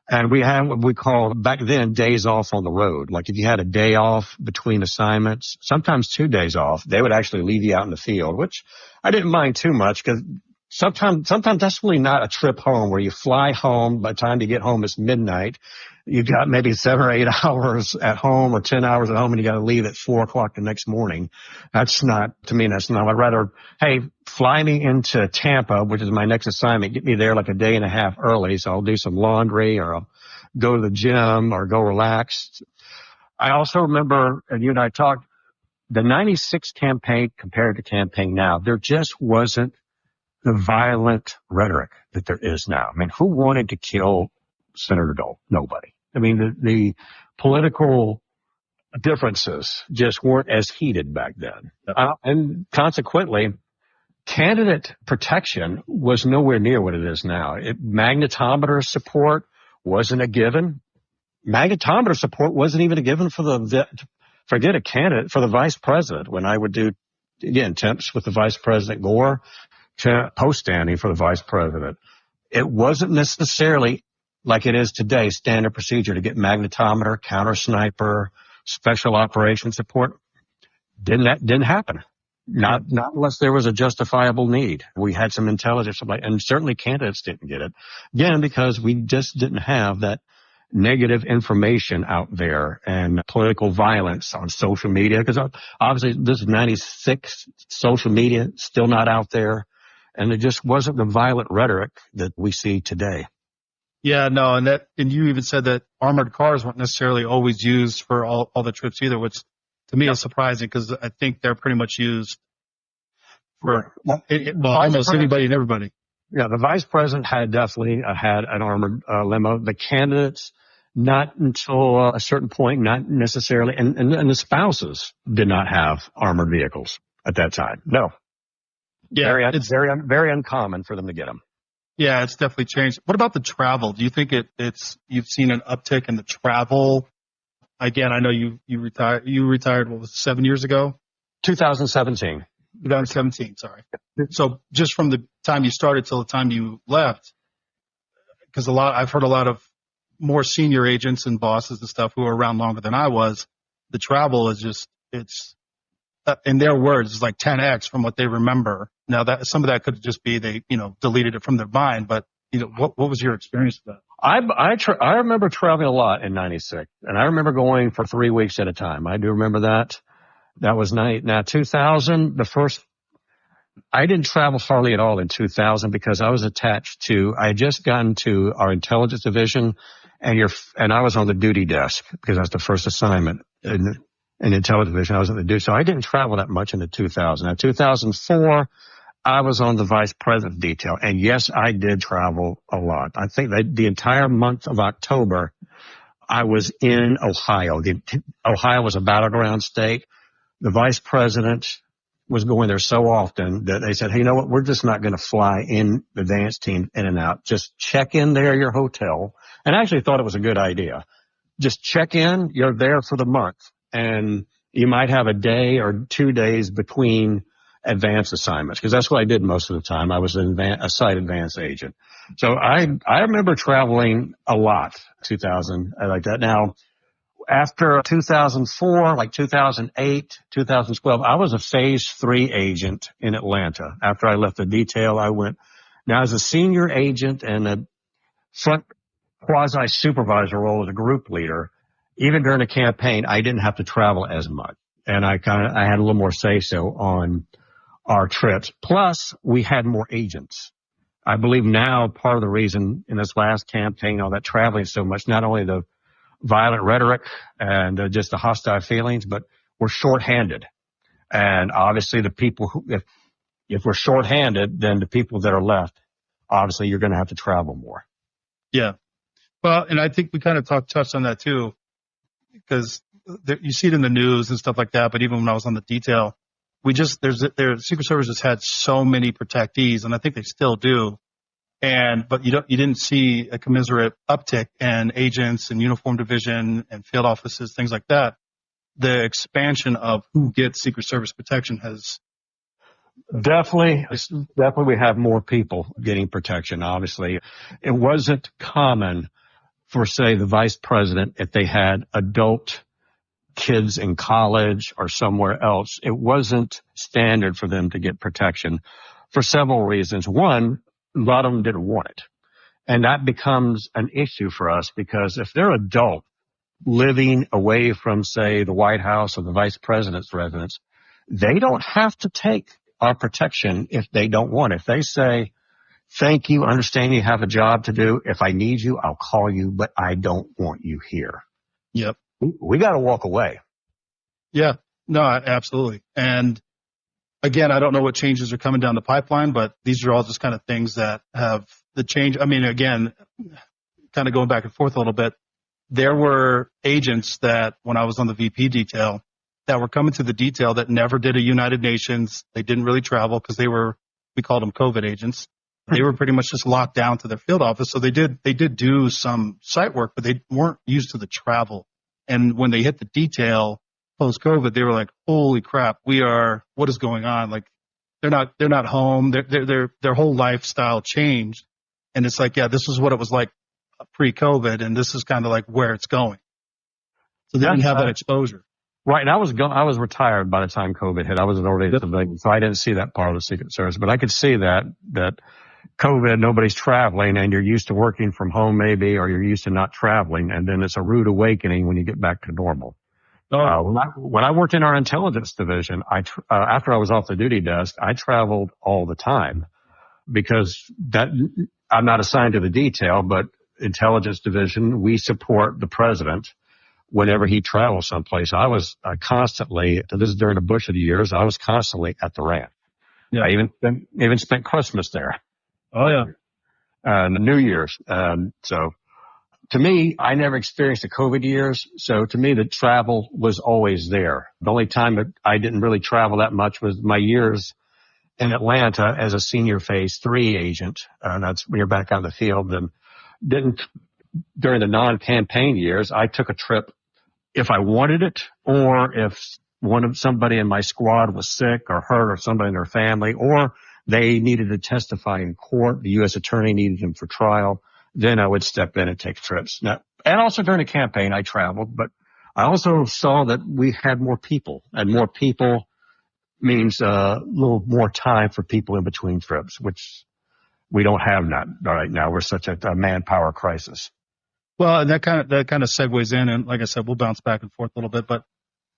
And we had what we called back then days off on the road. Like if you had a day off between assignments, sometimes 2 days off, they would actually leave you out in the field, which I didn't mind too much because sometimes that's really not a trip home where you fly home. By the time you get home, it's midnight. You've got maybe 7 or 8 hours at home or 10 hours at home, and you got to leave at 4 o'clock the next morning. That's not. I'd rather, hey, fly me into Tampa, which is my next assignment. Get me there like a day and a half early, so I'll do some laundry or I'll go to the gym or go relax. I also remember, and you and I talked, the 96 campaign compared to campaign now, there just wasn't the violent rhetoric that there is now. I mean, who wanted to kill Senator Dole? Nobody. I mean, the political differences just weren't as heated back then. And consequently, candidate protection was nowhere near what it is now. Magnetometer support wasn't a given. Magnetometer support wasn't even a given forget a candidate, for the vice president. When I would do, again, temps with the vice president Gore, post standing for the vice president. It wasn't necessarily like it is today, standard procedure to get magnetometer, counter sniper, special operations support. Didn't happen. Not unless there was a justifiable need. We had some intelligence, and certainly candidates didn't get it. Again, because we just didn't have that negative information out there and political violence on social media. Because obviously this is 96, social media still not out there. And it just wasn't the violent rhetoric that we see today. Yeah, no, and you even said that armored cars weren't necessarily always used for all the trips either, which to me is surprising because I think they're pretty much used for almost anybody and everybody. Yeah, the vice president had definitely had an armored limo. The candidates, not until a certain point, not necessarily, and the spouses did not have armored vehicles at that time. No. Yeah, it's very uncommon for them to get them. Yeah, it's definitely changed. What about the travel? Do you think you've seen an uptick in the travel? Again, I know you retired, what was it, 7 years ago? 2017. 2017, sorry. So just from the time you started till the time you left, because I've heard a lot of more senior agents and bosses and stuff who are around longer than I was. The travel is just, it's, in their words, it's like 10x from what they remember. Now that some of that could just be they, deleted it from their mind. But what was your experience with that? I remember traveling a lot in '96, and I remember going for 3 weeks at a time. I do remember that. That was night. Now 2000, I didn't travel hardly at all in 2000 because I was I had just gotten to our intelligence division, and I was on the duty desk because that was the first assignment in intelligence division. I was on the duty, so I didn't travel that much into 2000. Now 2004, I was on the vice president detail, and yes, I did travel a lot. I think that the entire month of October, I was in Ohio. Ohio was a battleground state. The vice president was going there so often that they said, hey, you know what? We're just not going to fly in the advance team in and out. Just check in there at your hotel. And I actually thought it was a good idea. Just check in. You're there for the month. And you might have a day or 2 days between advance assignments, because that's what I did most of the time. I was a site advance agent. So I remember traveling a lot, 2000, like that. Now, after 2004, like 2008, 2012, I was a phase 3 agent in Atlanta. After I left the detail, I went, now as a senior agent and a front quasi supervisor role as a group leader, even during a campaign, I didn't have to travel as much. And I had a little more say so on our trips. Plus, we had more agents. I believe now part of the reason in this last campaign, all that traveling so much, not only the violent rhetoric and just the hostile feelings, but we're shorthanded. And obviously the people who, if we're shorthanded, then the people that are left, obviously you're going to have to travel more. Yeah. Well, and I think we kind of touched on that too, because you see it in the news and stuff like that. But even when I was on the detail, Secret Service has had so many protectees, and I think they still do. But you didn't see a commensurate uptick in agents and uniform division and field offices, things like that. The expansion of who gets Secret Service protection has definitely we have more people getting protection. Obviously, it wasn't common for, say, the vice president, if they had adult kids in college or somewhere else, it wasn't standard for them to get protection for several reasons. One, a lot of them didn't want it. And that becomes an issue for us because if they're adult living away from, say, the White House or the vice president's residence, they don't have to take our protection if they don't want it. If they say, thank you, understand you have a job to do. If I need you, I'll call you, but I don't want you here. Yep. We got to walk away. Yeah, no, absolutely. And again, I don't know what changes are coming down the pipeline, but these are all just kind of things that have the change. I mean, again, kind of going back and forth a little bit, there were agents that when I was on the VP detail that were coming to the detail that never did a United Nations. They didn't really travel because we called them COVID agents. They were pretty much just locked down to their field office. So they did do some site work, but they weren't used to the travel. And when they hit the detail post-COVID, they were like, holy crap, what is going on? Like they're not home. Their whole lifestyle changed. And it's like, yeah, this is what it was like pre-COVID, and this is kind of like where it's going. So they didn't have that exposure. Right. And I was retired by the time COVID hit. I was an already civilian, so I didn't see that part of the Secret Service. But I could see that COVID, nobody's traveling, and you're used to working from home maybe, or you're used to not traveling, and then it's a rude awakening when you get back to normal. When I worked in our intelligence division, after I was off the duty desk, I traveled all the time because I'm not assigned to the detail, but intelligence division, we support the president whenever he travels someplace. I was constantly, this is during the Bush of the years, I was constantly at the ranch. Yeah. I even spent Christmas there. Oh, yeah. And New Year's. So to me, I never experienced the COVID years. So to me, the travel was always there. The only time that I didn't really travel that much was my years in Atlanta as a senior phase 3 agent. That's when you're back on the field. And during the non-campaign years, I took a trip if I wanted it, or if somebody in my squad was sick or hurt, or somebody in their family, or they needed to testify in court, the U.S. attorney needed them for trial, then I would step in and take trips. Now, and also during the campaign, I traveled, but I also saw that we had more people, and more people means a little more time for people in between trips, which we don't have right now. We're such a manpower crisis. Well, and that kind of segues in, and like I said, we'll bounce back and forth a little bit. But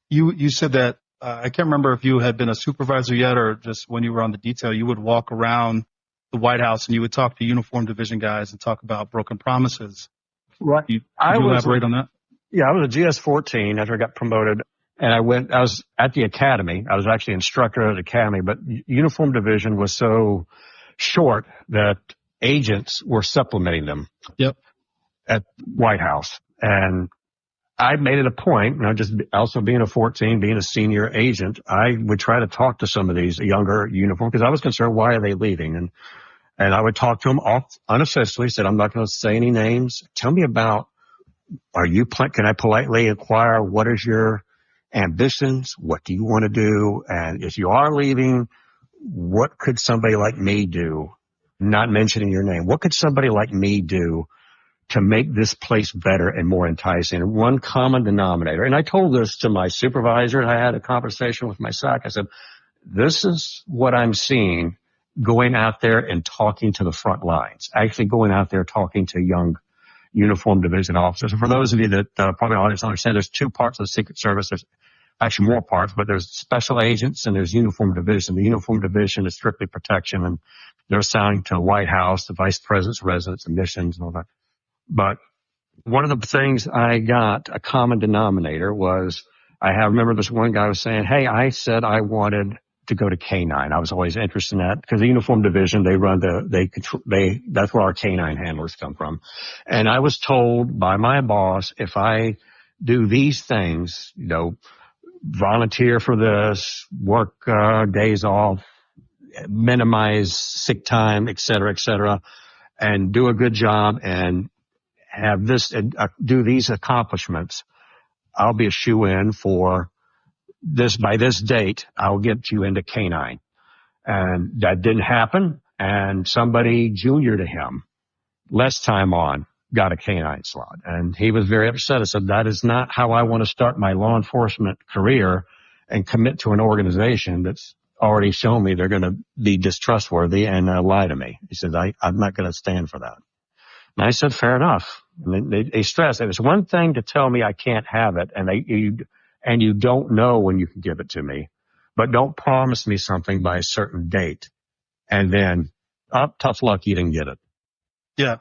you said that I can't remember if you had been a supervisor yet, or just when you were on the detail, you would walk around the White House and you would talk to uniform division guys and talk about broken promises. Right. Could you elaborate on that? Yeah, I was a GS-14 after I got promoted, and I was at the academy. I was actually instructor at the academy, but uniform division was so short that agents were supplementing them. Yep. At White House. And I made it a point, just also being a 14, being a senior agent, I would try to talk to some of these younger uniform, because I was concerned, why are they leaving? And I would talk to them unofficially, said, I'm not going to say any names. Tell me about, can I politely inquire, what is your ambitions? What do you want to do? And if you are leaving, what could somebody like me do? Not mentioning your name. What could somebody like me do to make this place better and more enticing? And one common denominator, and I told this to my supervisor, and I had a conversation with my SAC. I said, this is what I'm seeing going out there and talking to the front lines, actually going out there talking to young uniform division officers. And for those of you that probably don't understand, there's 2 parts of the Secret Service. There's actually more parts, but there's special agents and there's uniform division. The uniform division is strictly protection, and they're assigned to the White House, the vice president's residence, and missions and all that. But one of the things I got, a common denominator, was I remember this one guy was saying, hey, I said I wanted to go to K9. I was always interested in that because the uniform division, that's where our K9 handlers come from. And I was told by my boss, if I do these things, volunteer for this, work days off, minimize sick time, et cetera, and do a good job and have this and do these accomplishments, I'll be a shoo-in for this. By this date, I'll get you into K9. And that didn't happen. And somebody junior to him, less time on, got a K9 slot. And he was very upset. I said, that is not how I want to start my law enforcement career and commit to an organization that's already shown me they're going to be distrustworthy and lie to me. He said, I'm not going to stand for that. And I said, fair enough. And they stressed that it's one thing to tell me I can't have it, and you don't know when you can give it to me, but don't promise me something by a certain date, and then, tough luck, you didn't get it. Yeah.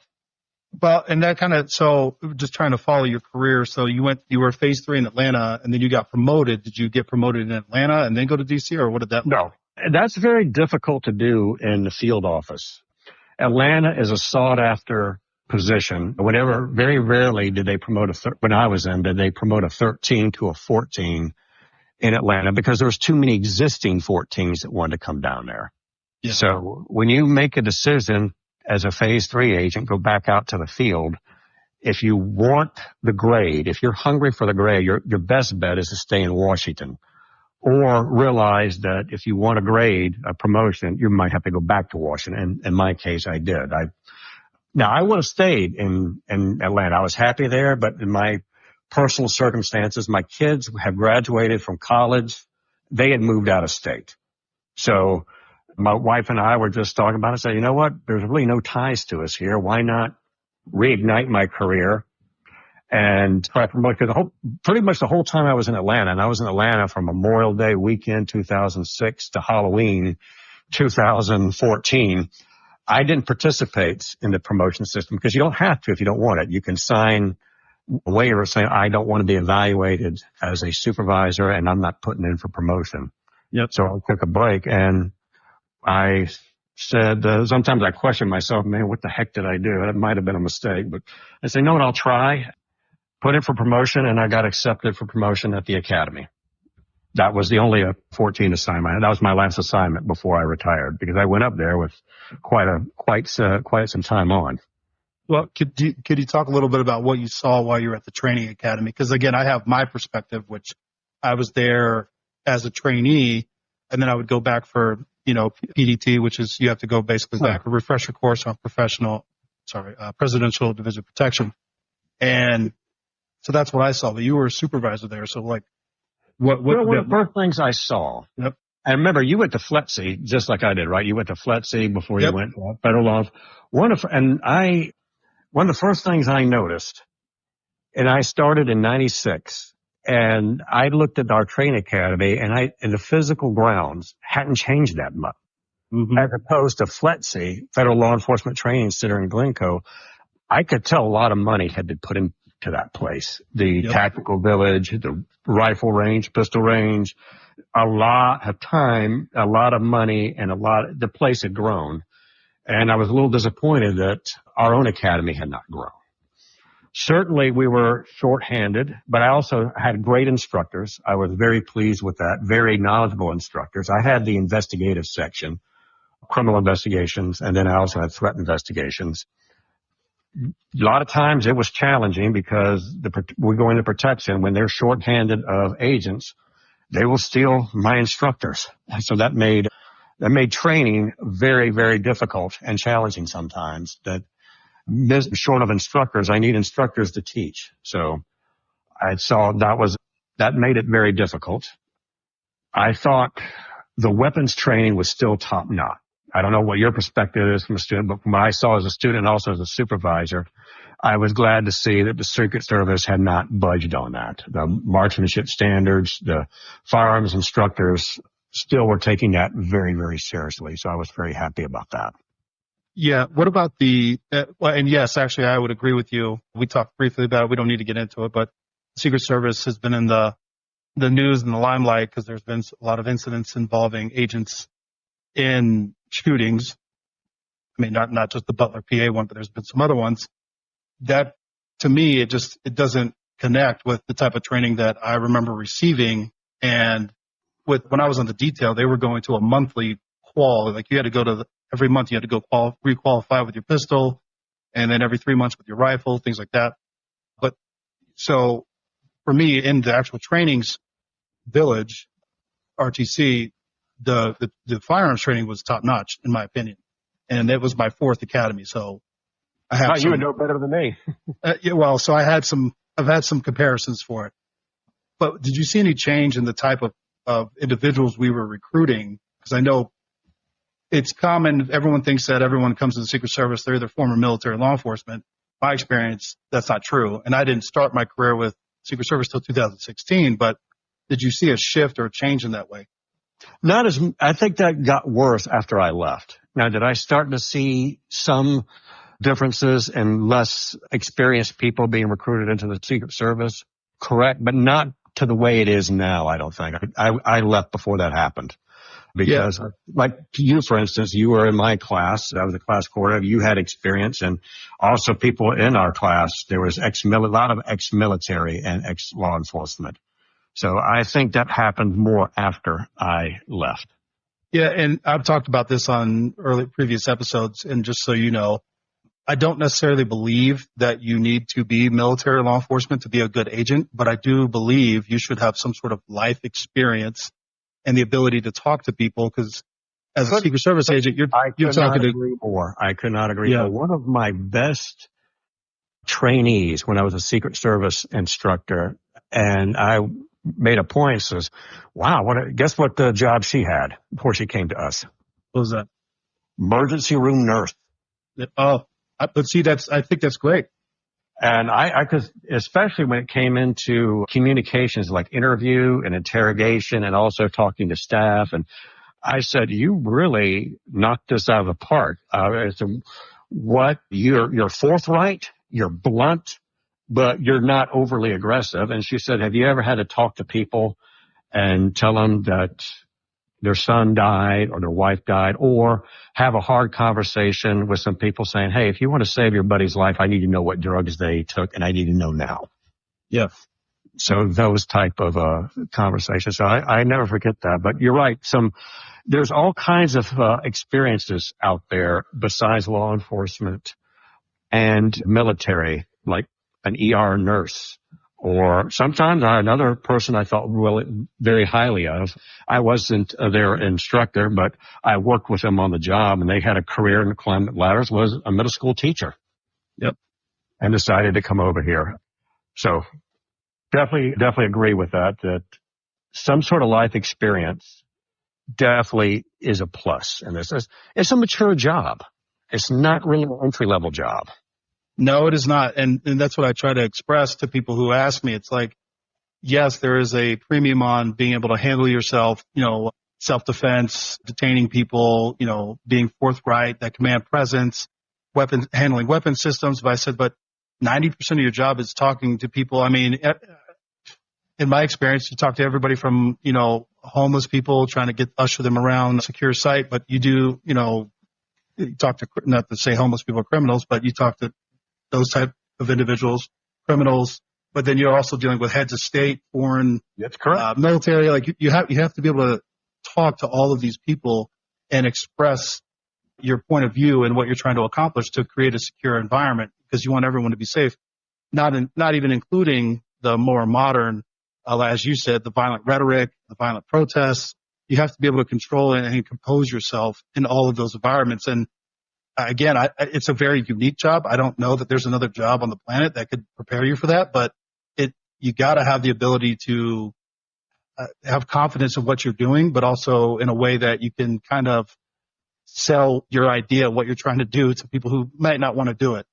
Well, and that so just trying to follow your career. So you were phase 3 in Atlanta, and then you got promoted. Did you get promoted in Atlanta and then go to DC, or what did that look like? No, that's very difficult to do in the field office. Atlanta is a sought after position. Very rarely did they promote when I was in, did they promote a 13 to a 14 in Atlanta, because there was too many existing 14s that wanted to come down there. Yeah. So when you make a decision as a phase 3 agent, go back out to the field, if you want the grade, if you're hungry for the grade, your best bet is to stay in Washington, or realize that if you want a grade, a promotion, you might have to go back to Washington. And in my case, I did. Now, I would have stayed in Atlanta. I was happy there, but in my personal circumstances, my kids have graduated from college. They had moved out of state. So my wife and I were just talking about it and said, you know what? There's really no ties to us here. Why not reignite my career and try to promote? Because pretty much the whole time I was in Atlanta, and I was in Atlanta from Memorial Day weekend 2006 to Halloween 2014, I didn't participate in the promotion system because you don't have to if you don't want it. You can sign a waiver saying, I don't want to be evaluated as a supervisor and I'm not putting in for promotion. Yep. So I took a break and I said, sometimes I question myself, man, what the heck did I do? It might have been a mistake, but I said, no, what, I'll try. Put in for promotion, and I got accepted for promotion at the academy. That was the only 14 assignment. That was my last assignment before I retired because I went up there with quite some time on. Well, could you talk a little bit about what you saw while you were at the training academy? Because again, I have my perspective, which I was there as a trainee, and then I would go back for, PDT, which is you have to go basically back a refresher course on presidential division protection. And so that's what I saw. But you were a supervisor there. So like, one of the first things I saw. Yep. I remember you went to FLETC just like I did, right? You went to FLETC before you went to federal law. One of the first things I noticed, and I started in 96, and I looked at our training academy, and the physical grounds hadn't changed that much. Mm-hmm. As opposed to FLETC, Federal Law Enforcement Training Center in Glencoe, I could tell a lot of money had been put into that place. The tactical village, the rifle range, pistol range, a lot of time, a lot of money, and the place had grown. And I was a little disappointed that our own academy had not grown. Certainly we were shorthanded, but I also had great instructors. I was very pleased with that, very knowledgeable instructors. I had the investigative section, criminal investigations, and then I also had threat investigations. A lot of times it was challenging because we go into protection when they're shorthanded of agents, they will steal my instructors. So that made training very, very difficult and challenging sometimes. Short of instructors, I need instructors to teach. So I saw that made it very difficult. I thought the weapons training was still top notch. I don't know what your perspective is from a student, but from what I saw as a student and also as a supervisor, I was glad to see that the Secret Service had not budged on that. The marksmanship standards, the firearms instructors still were taking that very, very seriously. So I was very happy about that. Yeah. What about and yes, actually, I would agree with you. We talked briefly about it. We don't need to get into it, but the Secret Service has been in the news and the limelight because there's been a lot of incidents involving agents in shootings. I mean, not just the Butler PA one, but there's been some other ones that to me, it doesn't connect with the type of training that I remember receiving. And when I was on the detail, they were going to a monthly qual. Like you had to go every month you had to go re-qualify with your pistol, and then every 3 months with your rifle, things like that. But so for me in the actual trainings village, RTC, the firearms training was top notch in my opinion. And it was my fourth academy. So I have you would know better than me. So I've had some comparisons for it, but did you see any change in the type of individuals we were recruiting? Because I know it's common. Everyone thinks that everyone comes to the Secret Service, they're either former military or law enforcement. My experience, that's not true. And I didn't start my career with Secret Service till 2016, but did you see a shift or a change in that way? I think that got worse after I left. Now, did I start to see some differences in less experienced people being recruited into the Secret Service? Correct, but not to the way it is now, I don't think. I left before that happened. Because, like you, for instance, you were in my class. I was a class coordinator. You had experience, and also people in our class, there was a lot of ex-military and ex-law enforcement. So I think that happened more after I left. Yeah, and I've talked about this on previous episodes, and just so you know, I don't necessarily believe that you need to be military or law enforcement to be a good agent, but I do believe you should have some sort of life experience and the ability to talk to people, because as a Secret Service agent, you're talking to. Agree more. I could not agree Yeah. more. One of my best trainees when I was a Secret Service instructor, and I made a point, says, wow, guess what the job she had before she came to us? What was that? Emergency room nurse. Oh, but see, I think that's great. And I could, especially when it came into communications like interview and interrogation and also talking to staff. And I said, you really knocked this out of the park. You're forthright, you're blunt, but you're not overly aggressive. And she said, have you ever had to talk to people and tell them that their son died or their wife died, or have a hard conversation with some people saying, hey, if you want to save your buddy's life, I need to know what drugs they took and I need to know now. Yeah. So those type of conversations. So I never forget that. But you're right. There's all kinds of experiences out there besides law enforcement and military, like an ER nurse. Or sometimes another person I thought really very highly of. I wasn't their instructor, but I worked with them on the job, and they had a career in climbing ladders, was a middle school teacher. Yep. And decided to come over here. So definitely agree with that some sort of life experience definitely is a plus. And it's a mature job. It's not really an entry-level job. No, it is not. And that's what I try to express to people who ask me. It's like, yes, there is a premium on being able to handle yourself, self-defense, detaining people, being forthright, that command presence, handling weapon systems. But I said, but 90% of your job is talking to people. I mean, in my experience, you talk to everybody from, homeless people, trying to usher them around a secure site. But you do, you talk to, not to say homeless people are criminals, but you talk to those type of individuals, criminals, but then you're also dealing with heads of state, foreign, that's correct. Military. Like you have to be able to talk to all of these people and express your point of view and what you're trying to accomplish to create a secure environment, because you want everyone to be safe. Not even including the more modern, as you said, the violent rhetoric, the violent protests. You have to be able to control and compose yourself in all of those environments. And again, it's a very unique job. I don't know that there's another job on the planet that could prepare you for that, but you got to have the ability to have confidence in what you're doing, but also in a way that you can kind of sell your idea of what you're trying to do to people who might not want to do it.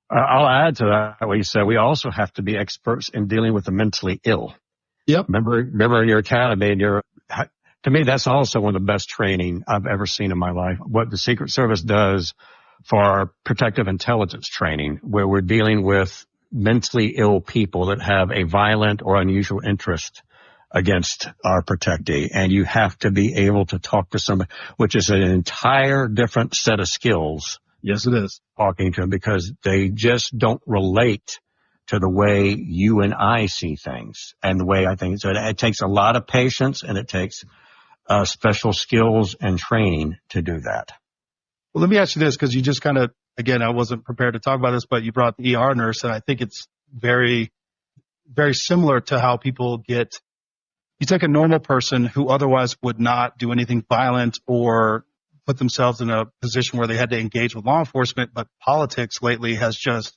I'll add to that what you said. We also have to be experts in dealing with the mentally ill. Yep. Remember in your academy, to me, that's also one of the best training I've ever seen in my life. What the Secret Service does for our protective intelligence training, where we're dealing with mentally ill people that have a violent or unusual interest against our protectee. And you have to be able to talk to somebody, which is an entire different set of skills. Yes, it is. Talking to them, because they just don't relate to the way you and I see things and the way I think. So it takes a lot of patience, and it takes special skills and training to do that. Well, let me ask you this, because you just kind of, again, I wasn't prepared to talk about this, but you brought the ER nurse, and I think it's very, very similar to how people get. You take a normal person who otherwise would not do anything violent or put themselves in a position where they had to engage with law enforcement, but politics lately has just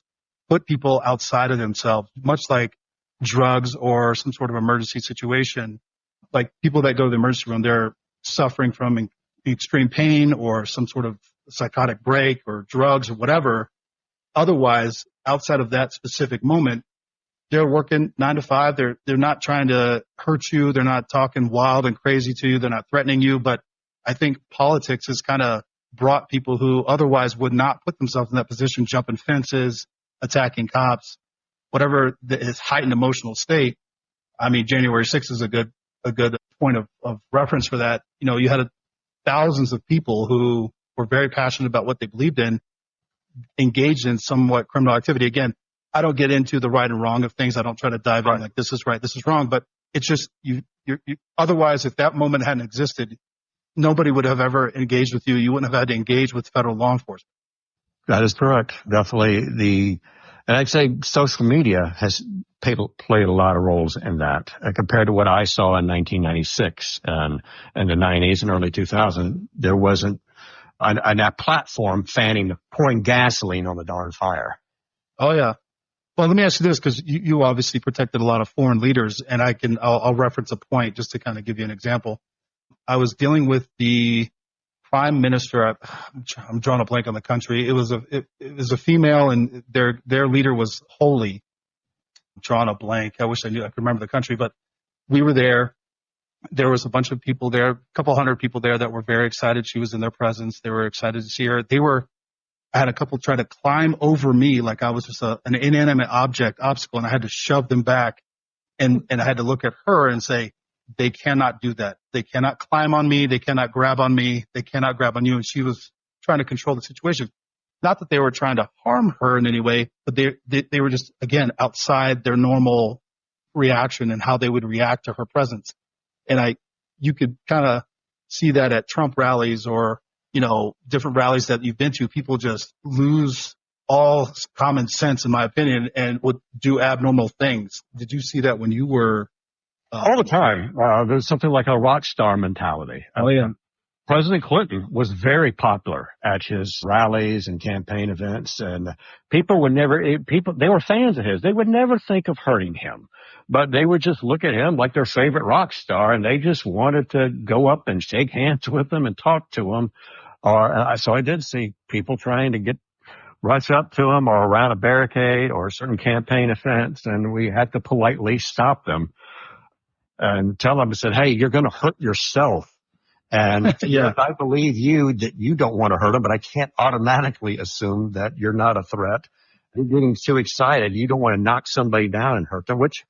put people outside of themselves, much like drugs or some sort of emergency situation. Like people that go to the emergency room, they're suffering from extreme pain or some sort of psychotic break or drugs or whatever. Otherwise, outside of that specific moment, they're working 9 to 5. They're not trying to hurt you. They're not talking wild and crazy to you. They're not threatening you. But I think politics has kind of brought people who otherwise would not put themselves in that position, jumping fences, attacking cops, whatever is heightened emotional state. I mean, January 6th is a good point of reference for that. You had thousands of people who were very passionate about what they believed in, engaged in somewhat criminal activity. Again, I don't get into the right and wrong of things. I don't try to dive in like this is right, this is wrong. But it's just you. Otherwise, if that moment hadn't existed, nobody would have ever engaged with you. You wouldn't have had to engage with federal law enforcement. That is correct. Definitely And I'd say social media has played a lot of roles in that compared to what I saw in 1996 and in the 90s and early 2000. There wasn't on that platform pouring gasoline on the darn fire. Oh, yeah. Well, let me ask you this, because you obviously protected a lot of foreign leaders, and I'll reference a point just to kind of give you an example. I was dealing with the prime minister. I'm drawing a blank on the country. It was a female, and their leader was holy. I'm drawing a blank. I wish I could remember the country, but we were there. There was a bunch of people there, a couple hundred people there that were very excited. She was in their presence. They were excited to see her. I had a couple try to climb over me like I was just an inanimate obstacle, and I had to shove them back. And I had to look at her and say, they cannot do that. They cannot climb on me. They cannot grab on me. They cannot grab on you. And she was trying to control the situation. Not that they were trying to harm her in any way, but they were just, again, outside their normal reaction and how they would react to her presence. And you could kind of see that at Trump rallies or, different rallies that you've been to. People just lose all common sense, in my opinion, and would do abnormal things. Did you see that when you were? All the time. There's something like a rock star mentality. Oh, yeah. President Clinton was very popular at his rallies and campaign events, and they were fans of his. They would never think of hurting him, but they would just look at him like their favorite rock star, and they just wanted to go up and shake hands with him and talk to him. So I did see people trying to rush up to him or around a barricade or a certain campaign events, and we had to politely stop them and tell them, I said, hey, you're going to hurt yourself. And yeah. I believe that you don't want to hurt them, but I can't automatically assume that you're not a threat. You're getting too excited. You don't want to knock somebody down and hurt them, which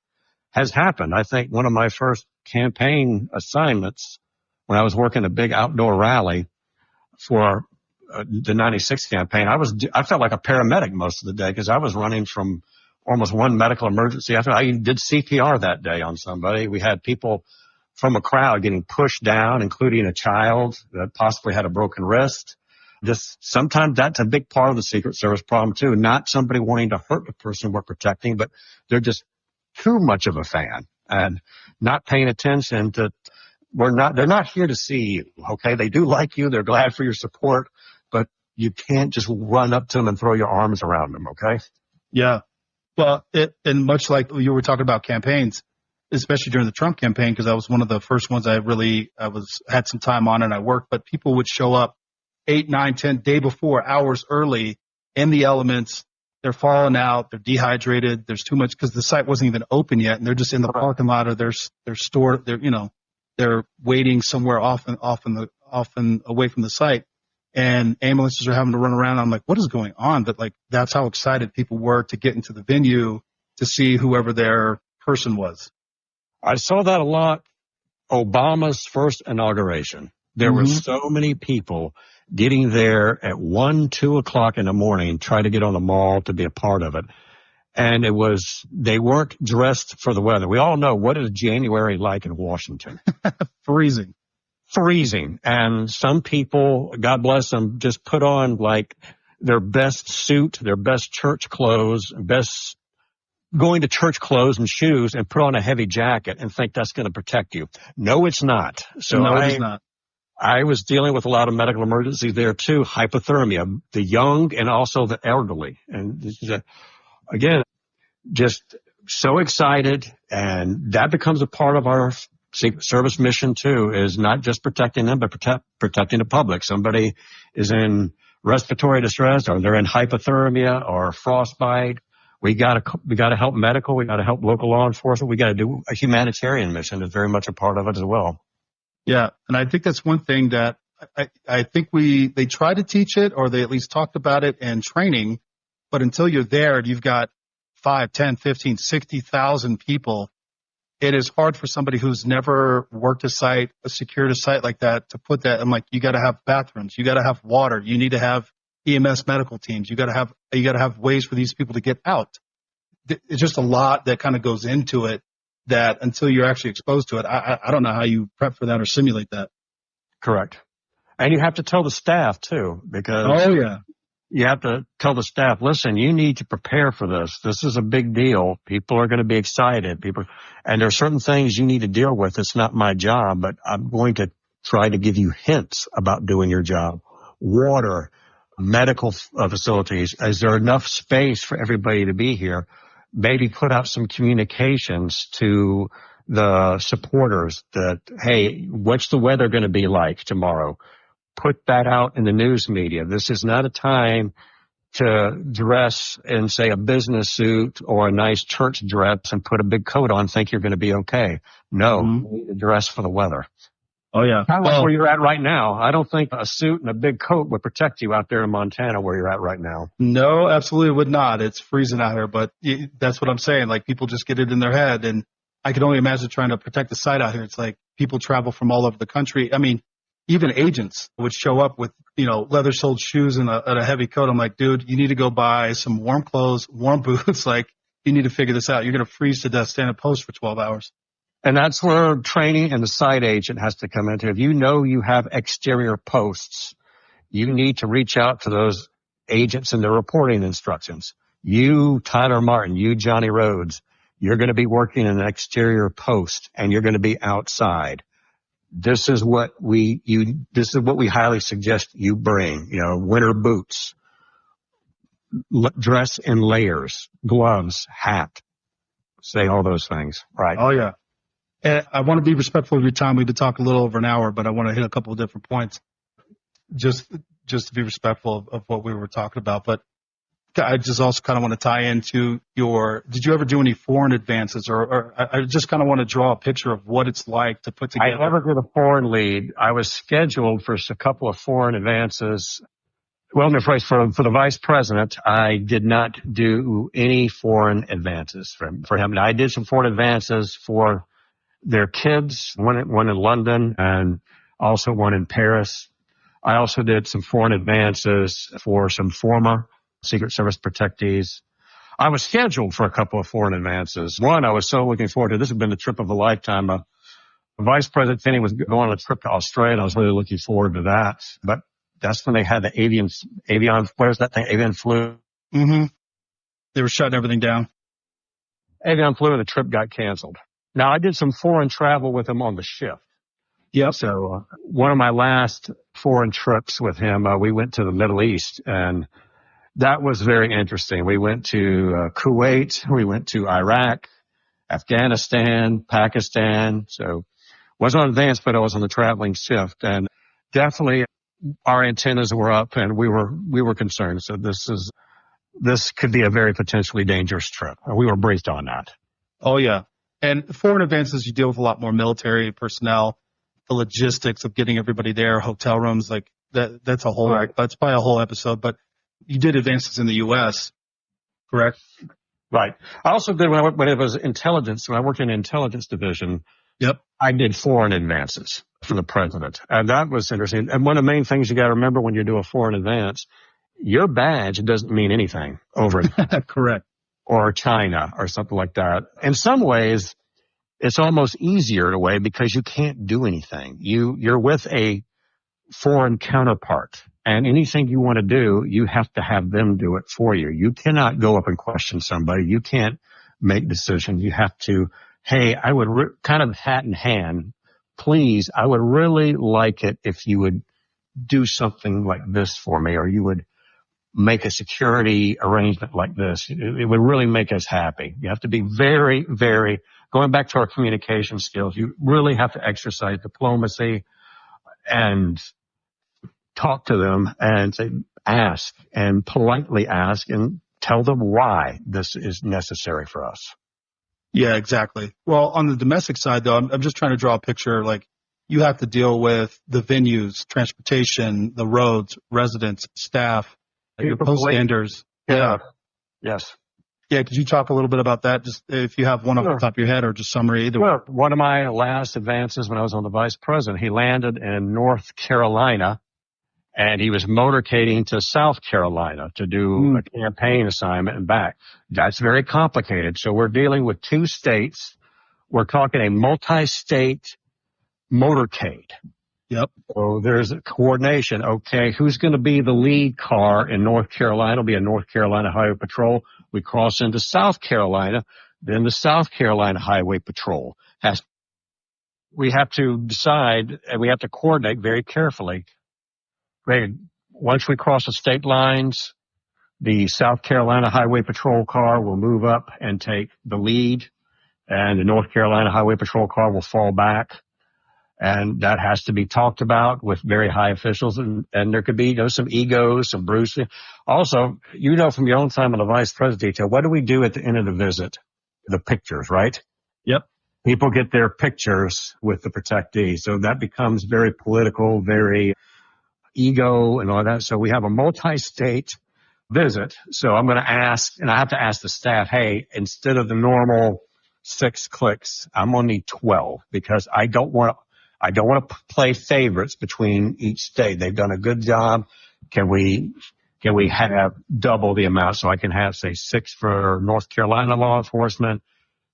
has happened. I think one of my first campaign assignments when I was working a big outdoor rally for the 96 campaign, I felt like a paramedic most of the day because I was running from almost one medical emergency after. I did CPR that day on somebody. We had people from a crowd getting pushed down, including a child that possibly had a broken wrist. Sometimes that's a big part of the Secret Service problem too. Not somebody wanting to hurt the person we're protecting, but they're just too much of a fan and not paying attention to. They're not here to see you. Okay. They do like you. They're glad for your support, but you can't just run up to them and throw your arms around them. Okay. Yeah. Well, and much like you were talking about campaigns, especially during the Trump campaign, because I was one of the first ones had some time on and I worked, but people would show up 8, 9, 10 day before, hours early in the elements. They're falling out. They're dehydrated. There's too much because the site wasn't even open yet. And they're just in the parking lot or they're stored. They're waiting somewhere often away from the site, and ambulances are having to run around. I'm like, what is going on? But that's how excited people were to get into the venue to see whoever their person was. I saw that a lot. Obama's first inauguration. There were so many people getting there at 1, 2 o'clock in the morning, trying to get on the mall to be a part of it. And they weren't dressed for the weather. We all know what is January like in Washington. Freezing. And some people, God bless them, just put on their best suit, their best church clothes, best going to church clothes and shoes and put on a heavy jacket and think that's going to protect you. No, it's not. So no, it's not. I was dealing with a lot of medical emergencies there too. Hypothermia, the young and also the elderly. And this is again, just so excited, and that becomes a part of our Secret Service mission too, is not just protecting them, but protecting the public. Somebody is in respiratory distress, or they're in hypothermia or frostbite. We gotta help medical. We gotta help local law enforcement. We gotta do a humanitarian mission is very much a part of it as well. Yeah, and I think that's one thing that I think they try to teach it, or they at least talked about it in training. But until you're there, you've got 5, 10, 15, 60,000 people. It is hard for somebody who's never worked secured a site like that to put that. I'm like, you got to have bathrooms, you got to have water, you need to have EMS medical teams, you got to have ways for these people to get out. It's just a lot that kind of goes into it that until you're actually exposed to it, I don't know how you prep for that or simulate that. Correct. And you have to tell the staff too, because oh yeah, you have to tell the staff, listen, you need to prepare for this. This is a big deal. People are going to be excited. And there are certain things you need to deal with. It's not my job, but I'm going to try to give you hints about doing your job. Water, medical facilities. Is there enough space for everybody to be here? Maybe put out some communications to the supporters that, hey, what's the weather going to be like tomorrow? Put that out in the news media. This is not a time to dress in, say, a business suit or a nice church dress and put a big coat on, think you're going to be okay. No, you need to dress for the weather. Oh, yeah. Kind of like where you're at right now. I don't think a suit and a big coat would protect you out there in Montana where you're at right now. No, absolutely would not. It's freezing out here, but that's what I'm saying. Like, people just get it in their head, and I can only imagine trying to protect the site out here. It's like people travel from all over the country. I mean, even agents would show up with, leather-soled shoes and a heavy coat. I'm like, dude, you need to go buy some warm clothes, warm boots. Like, you need to figure this out. You're going to freeze to death standing post for 12 hours. And that's where training and the site agent has to come into. If you know you have exterior posts, you need to reach out to those agents and their reporting instructions. You, Tyler Martin, you, Johnnie Rhodes, you're going to be working in an exterior post and you're going to be outside. This is what we highly suggest you bring, winter boots, dress in layers, gloves, hat, say all those things. Right. Oh, yeah. And I want to be respectful of your time. We've been talking a little over an hour, but I want to hit a couple of different points just to be respectful of what we were talking about. But I just also kind of want to tie into did you ever do any foreign advances or I just kind of want to draw a picture of what it's like to put together. I never did a foreign lead. I was scheduled for a couple of foreign advances. Well, for the vice president, I did not do any foreign advances for him. Now, I did some foreign advances for their kids, one in London and also one in Paris. I also did some foreign advances for some former Secret Service protectees. I was scheduled for a couple of foreign advances. One I was so looking forward to. This had been the trip of a lifetime. Vice President Finney was going on a trip to Australia. I was really looking forward to that. But that's when they had the avian, what is that thing? Avian flu. Mm-hmm. They were shutting everything down. Avian flu and the trip got canceled. Now, I did some foreign travel with him on the ship. Yep. So one of my last foreign trips with him, we went to the Middle East, and that was very interesting. We went to Kuwait, we went to Iraq, Afghanistan, Pakistan. So wasn't on advance, but I was on the traveling shift, and definitely our antennas were up, and we were concerned. So this could be a very potentially dangerous trip. We were briefed on that. Oh yeah. And foreign advances, you deal with a lot more military personnel, the logistics of getting everybody there, hotel rooms, like that. That's that's probably a whole episode. But you did advances in the U.S., correct? Right. I also did when it was intelligence. When I worked in the intelligence division. Yep. I did foreign advances for the president, and that was interesting. And one of the main things you got to remember when you do a foreign advance, your badge doesn't mean anything over it. Correct. Or China or something like that. In some ways, it's almost easier in a way because you can't do anything. You're with a foreign counterpart, and anything you want to do, you have to have them do it for you. You cannot go up and question somebody. You can't make decisions. You have to, hey, I would kind of hat in hand, please, I would really like it if you would do something like this for me, or you would make a security arrangement like this. It would really make us happy. You have to be very, very, going back to our communication skills, you really have to exercise diplomacy and talk to them and say, ask and politely ask and tell them why this is necessary for us. Yeah, exactly. Well, on the domestic side, though, I'm just trying to draw a picture. Like, you have to deal with the venues, transportation, the roads, residents, staff, your post standers. Yeah. Yes. Yeah. Could you talk a little bit about that? Just if you have one off the top of your head or just summary either. Well, one of my last advances when I was on the vice president, he landed in North Carolina and he was motorcading to South Carolina to do a campaign assignment and back. That's very complicated. So we're dealing with two states. We're talking a multi-state motorcade. Yep. So there's a coordination. Okay, who's going to be the lead car in North Carolina? It'll be a North Carolina Highway Patrol. We cross into South Carolina, then the South Carolina Highway Patrol we have to decide, and we have to coordinate very carefully. Once we cross the state lines, the South Carolina Highway Patrol car will move up and take the lead, and the North Carolina Highway Patrol car will fall back. And that has to be talked about with very high officials, and there could be, some egos, some bruising. Also, from your own time on the vice president detail, what do we do at the end of the visit? The pictures, right? Yep. People get their pictures with the protectee. So that becomes very political, very ego and all that. So we have a multi-state visit. So I'm going to ask, and I have to ask the staff, hey, instead of the normal 6 clicks, I'm going to need 12 because I don't want to play favorites between each state. They've done a good job. Can we have double the amount so I can have, say, 6 for North Carolina law enforcement,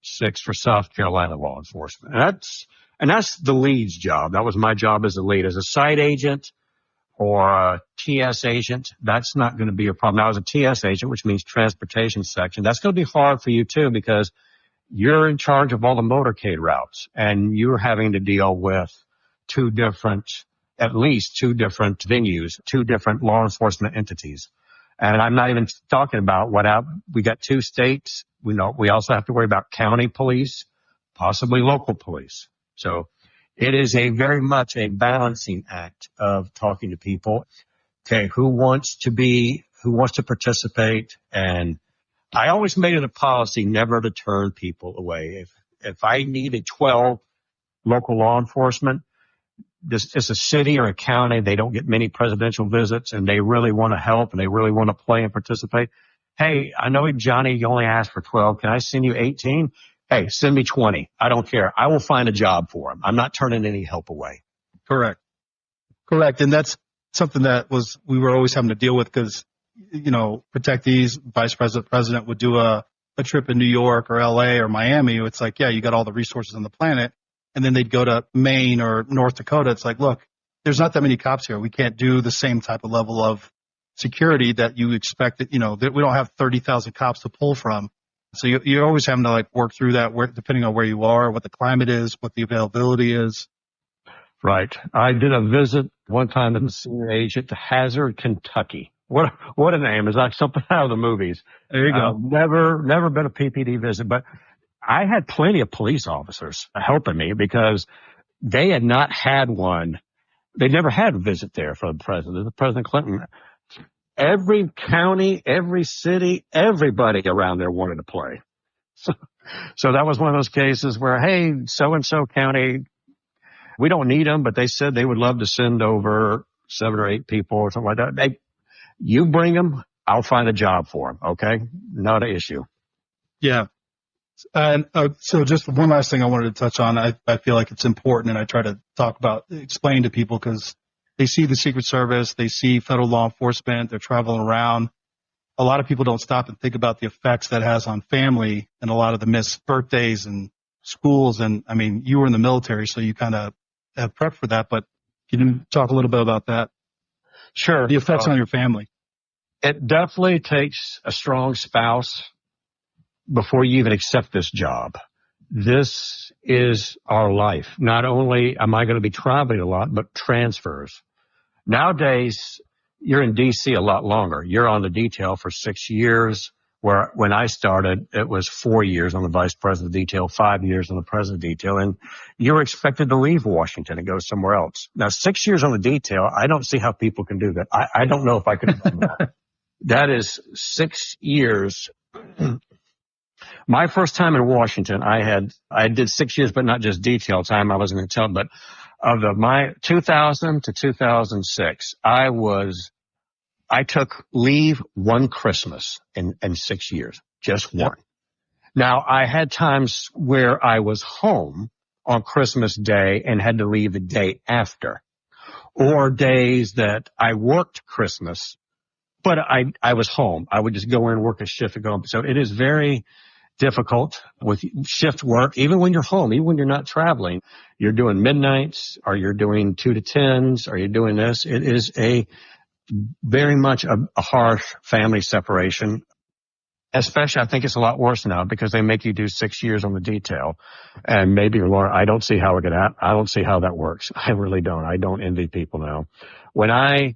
6 for South Carolina law enforcement. And that's the lead's job. That was my job as a lead. As a site agent or a TS agent, that's not going to be a problem. Now, as a TS agent, which means transportation section, that's going to be hard for you too because you're in charge of all the motorcade routes and you're having to deal with at least two different venues, 2 different law enforcement entities. And I'm not even talking about we got 2 states. We also have to worry about county police, possibly local police. So it is very much a balancing act of talking to people. Okay, who wants to participate? And I always made it a policy never to turn people away. If I needed 12 local law enforcement, it's a city or a county, they don't get many presidential visits and they really want to help and they really want to play and participate. Hey, I know, Johnny, you only asked for 12. Can I send you 18? Hey, send me 20. I don't care. I will find a job for them. I'm not turning any help away. Correct. And that's something that we were always having to deal with because, protectees, vice president would do a trip in New York or LA or Miami. It's like, yeah, you got all the resources on the planet. And then they'd go to Maine or North Dakota. It's like, look, there's not that many cops here. We can't do the same type of level of security that you expect that, that we don't have 30,000 cops to pull from. So you're always having to work through that depending on where you are, what the climate is, what the availability is. Right. I did a visit one time as a senior agent to Hazard, Kentucky. What a name. It's like something out of the movies. There you go. Never been a PPD visit, but I had plenty of police officers helping me because they had not had one. They never had a visit there for President Clinton. Every county, every city, everybody around there wanted to play. So that was one of those cases where, hey, so-and-so county, we don't need them, but they said they would love to send over 7 or 8 people or something like that. You bring them, I'll find a job for them, okay? Not an issue. Yeah. And so just one last thing I wanted to touch on. I feel like it's important, and I try to explain to people because they see the Secret Service, they see federal law enforcement, they're traveling around. A lot of people don't stop and think about the effects that has on family and a lot of the missed birthdays and schools. And I mean, you were in the military, so you kind of have prepped for that, but can you talk a little bit about that? Sure. The effects on your family. It definitely takes a strong spouse before you even accept this job. This is our life. Not only am I going to be traveling a lot, but transfers. Nowadays, you're in D.C. a lot longer. You're on the detail for 6 years, where when I started, it was 4 years on the vice president detail, 5 years on the president detail, and you're expected to leave Washington and go somewhere else. Now, 6 years on the detail, I don't see how people can do that. I don't know if I could have done that. That is 6 years. My first time in Washington, I did 6 years, but not just detail time. I wasn't going to tell, but my 2000 to 2006, I took leave one Christmas in 6 years, just one. Yep. Now, I had times where I was home on Christmas Day and had to leave the day after, or days that I worked Christmas, but I was home. I would just go in, work a shift and go home. So it is very difficult with shift work. Even when you're home, even when you're not traveling, you're doing midnights, or you're doing 2 to 10s, or you're doing this. It is very much a harsh family separation. Especially, I think it's a lot worse now because they make you do 6 years on the detail. And maybe you're Laura, I don't see how I don't see how that works. I really don't. I don't envy people now. When I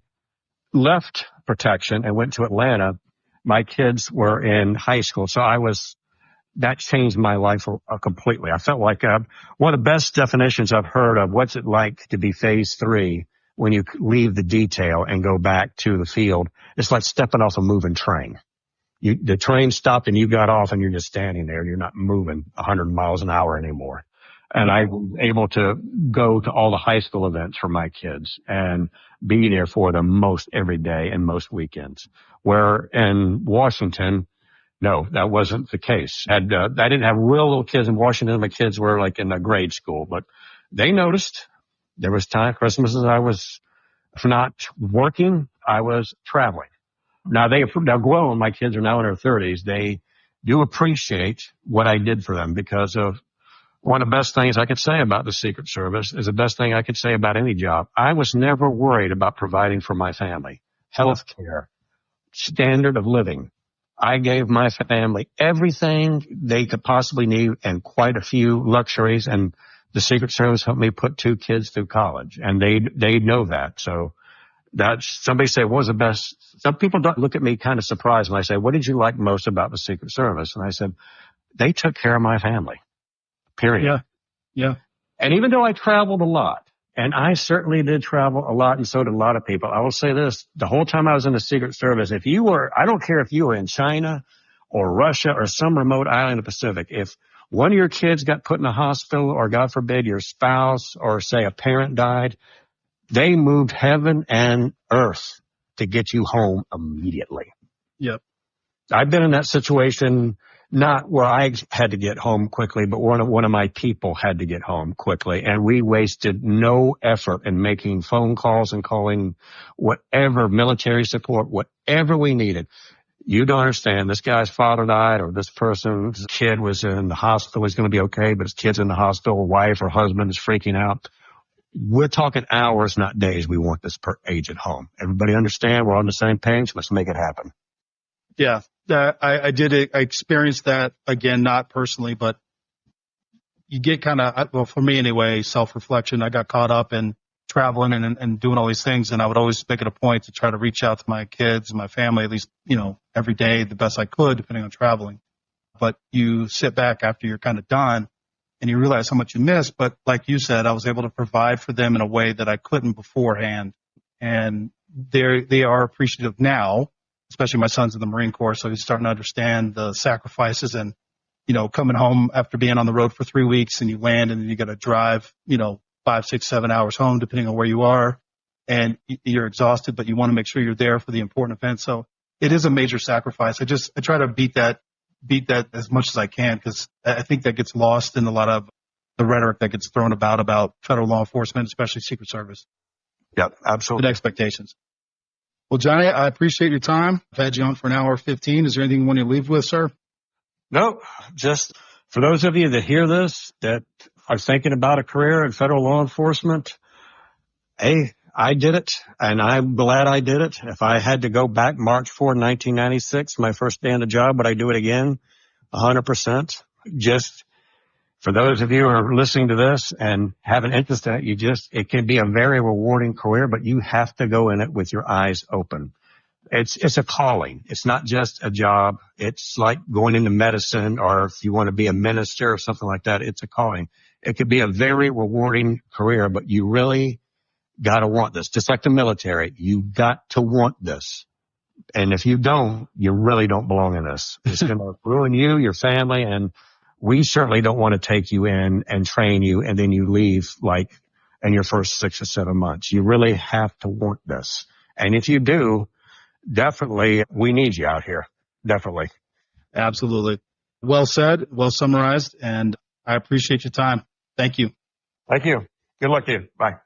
left protection and went to Atlanta, my kids were in high school. So that changed my life completely. I felt like one of the best definitions I've heard of what's it like to be phase 3 when you leave the detail and go back to the field. It's like stepping off a moving train. The train stopped and you got off and you're just standing there. You're not moving 100 miles an hour anymore. And I was able to go to all the high school events for my kids and be there for them most every day and most weekends. Where in Washington, no, that wasn't the case. I didn't have real little kids in Washington. My kids were like in a grade school, but they noticed there was Christmases I was, if not working, I was traveling. Now they're grown. My kids are now in their 30s. They do appreciate what I did for them because of one of the best things I could say about the Secret Service is the best thing I could say about any job. I was never worried about providing for my family, health care, standard of living. I gave my family everything they could possibly need and quite a few luxuries. And the Secret Service helped me put 2 kids through college, and they know that. So somebody say, what was the best? Some people don't look at me kind of surprised when I say, what did you like most about the Secret Service? And I said, they took care of my family, period. Yeah. And even though I traveled a lot, and I certainly did travel a lot, and so did a lot of people, I will say this, the whole time I was in the Secret Service, I don't care if you were in China or Russia or some remote island in the Pacific, if one of your kids got put in a hospital or God forbid your spouse or say a parent died, they moved heaven and earth to get you home immediately. Yep. I've been in that situation, not where I had to get home quickly, but one of my people had to get home quickly. And we wasted no effort in making phone calls and calling whatever military support, whatever we needed. You don't understand. This guy's father died, or this person's kid was in the hospital. He's going to be okay, but his kid's in the hospital. Wife or husband is freaking out. We're talking hours, not days. We want this agent home. Everybody understand? We're on the same page. Let's make it happen. Yeah. I did it. I experienced that again, not personally, but you get kind of, well, for me anyway, self-reflection. I got caught up in traveling and doing all these things. And I would always make it a point to try to reach out to my kids and my family, at least, every day, the best I could, depending on traveling. But you sit back after you're kind of done and you realize how much you miss. But like you said, I was able to provide for them in a way that I couldn't beforehand. And they are appreciative now, especially my son's in the Marine Corps. So he's starting to understand the sacrifices and, coming home after being on the road for 3 weeks and you land and you got to drive, 5, 6, 7 hours home, depending on where you are. And you're exhausted, but you want to make sure you're there for the important event. So it is a major sacrifice. I try to beat that as much as I can, because I think that gets lost in a lot of the rhetoric that gets thrown about federal law enforcement, especially Secret Service. Yeah, absolutely. And expectations. Well, Johnny, I appreciate your time. I've had you on for an hour 15. Is there anything you want to leave with, sir? No, just for those of you that hear this, that are thinking about a career in federal law enforcement, hey, I did it, and I'm glad I did it. If I had to go back March 4, 1996, my first day on the job, would I do it again? 100%. Just for those of you who are listening to this and have an interest in it, it can be a very rewarding career, but you have to go in it with your eyes open. It's a calling. It's not just a job. It's like going into medicine, or if you want to be a minister or something like that, it's a calling. It could be a very rewarding career, but you really got to want this. Just like the military, you got to want this. And if you don't, you really don't belong in this. It's going to ruin you, your family, and we certainly don't want to take you in and train you and then you leave like in your first 6 or 7 months. You really have to want this. And if you do, definitely we need you out here. Definitely. Absolutely. Well said, well summarized, and I appreciate your time. Thank you. Thank you. Good luck to you. Bye.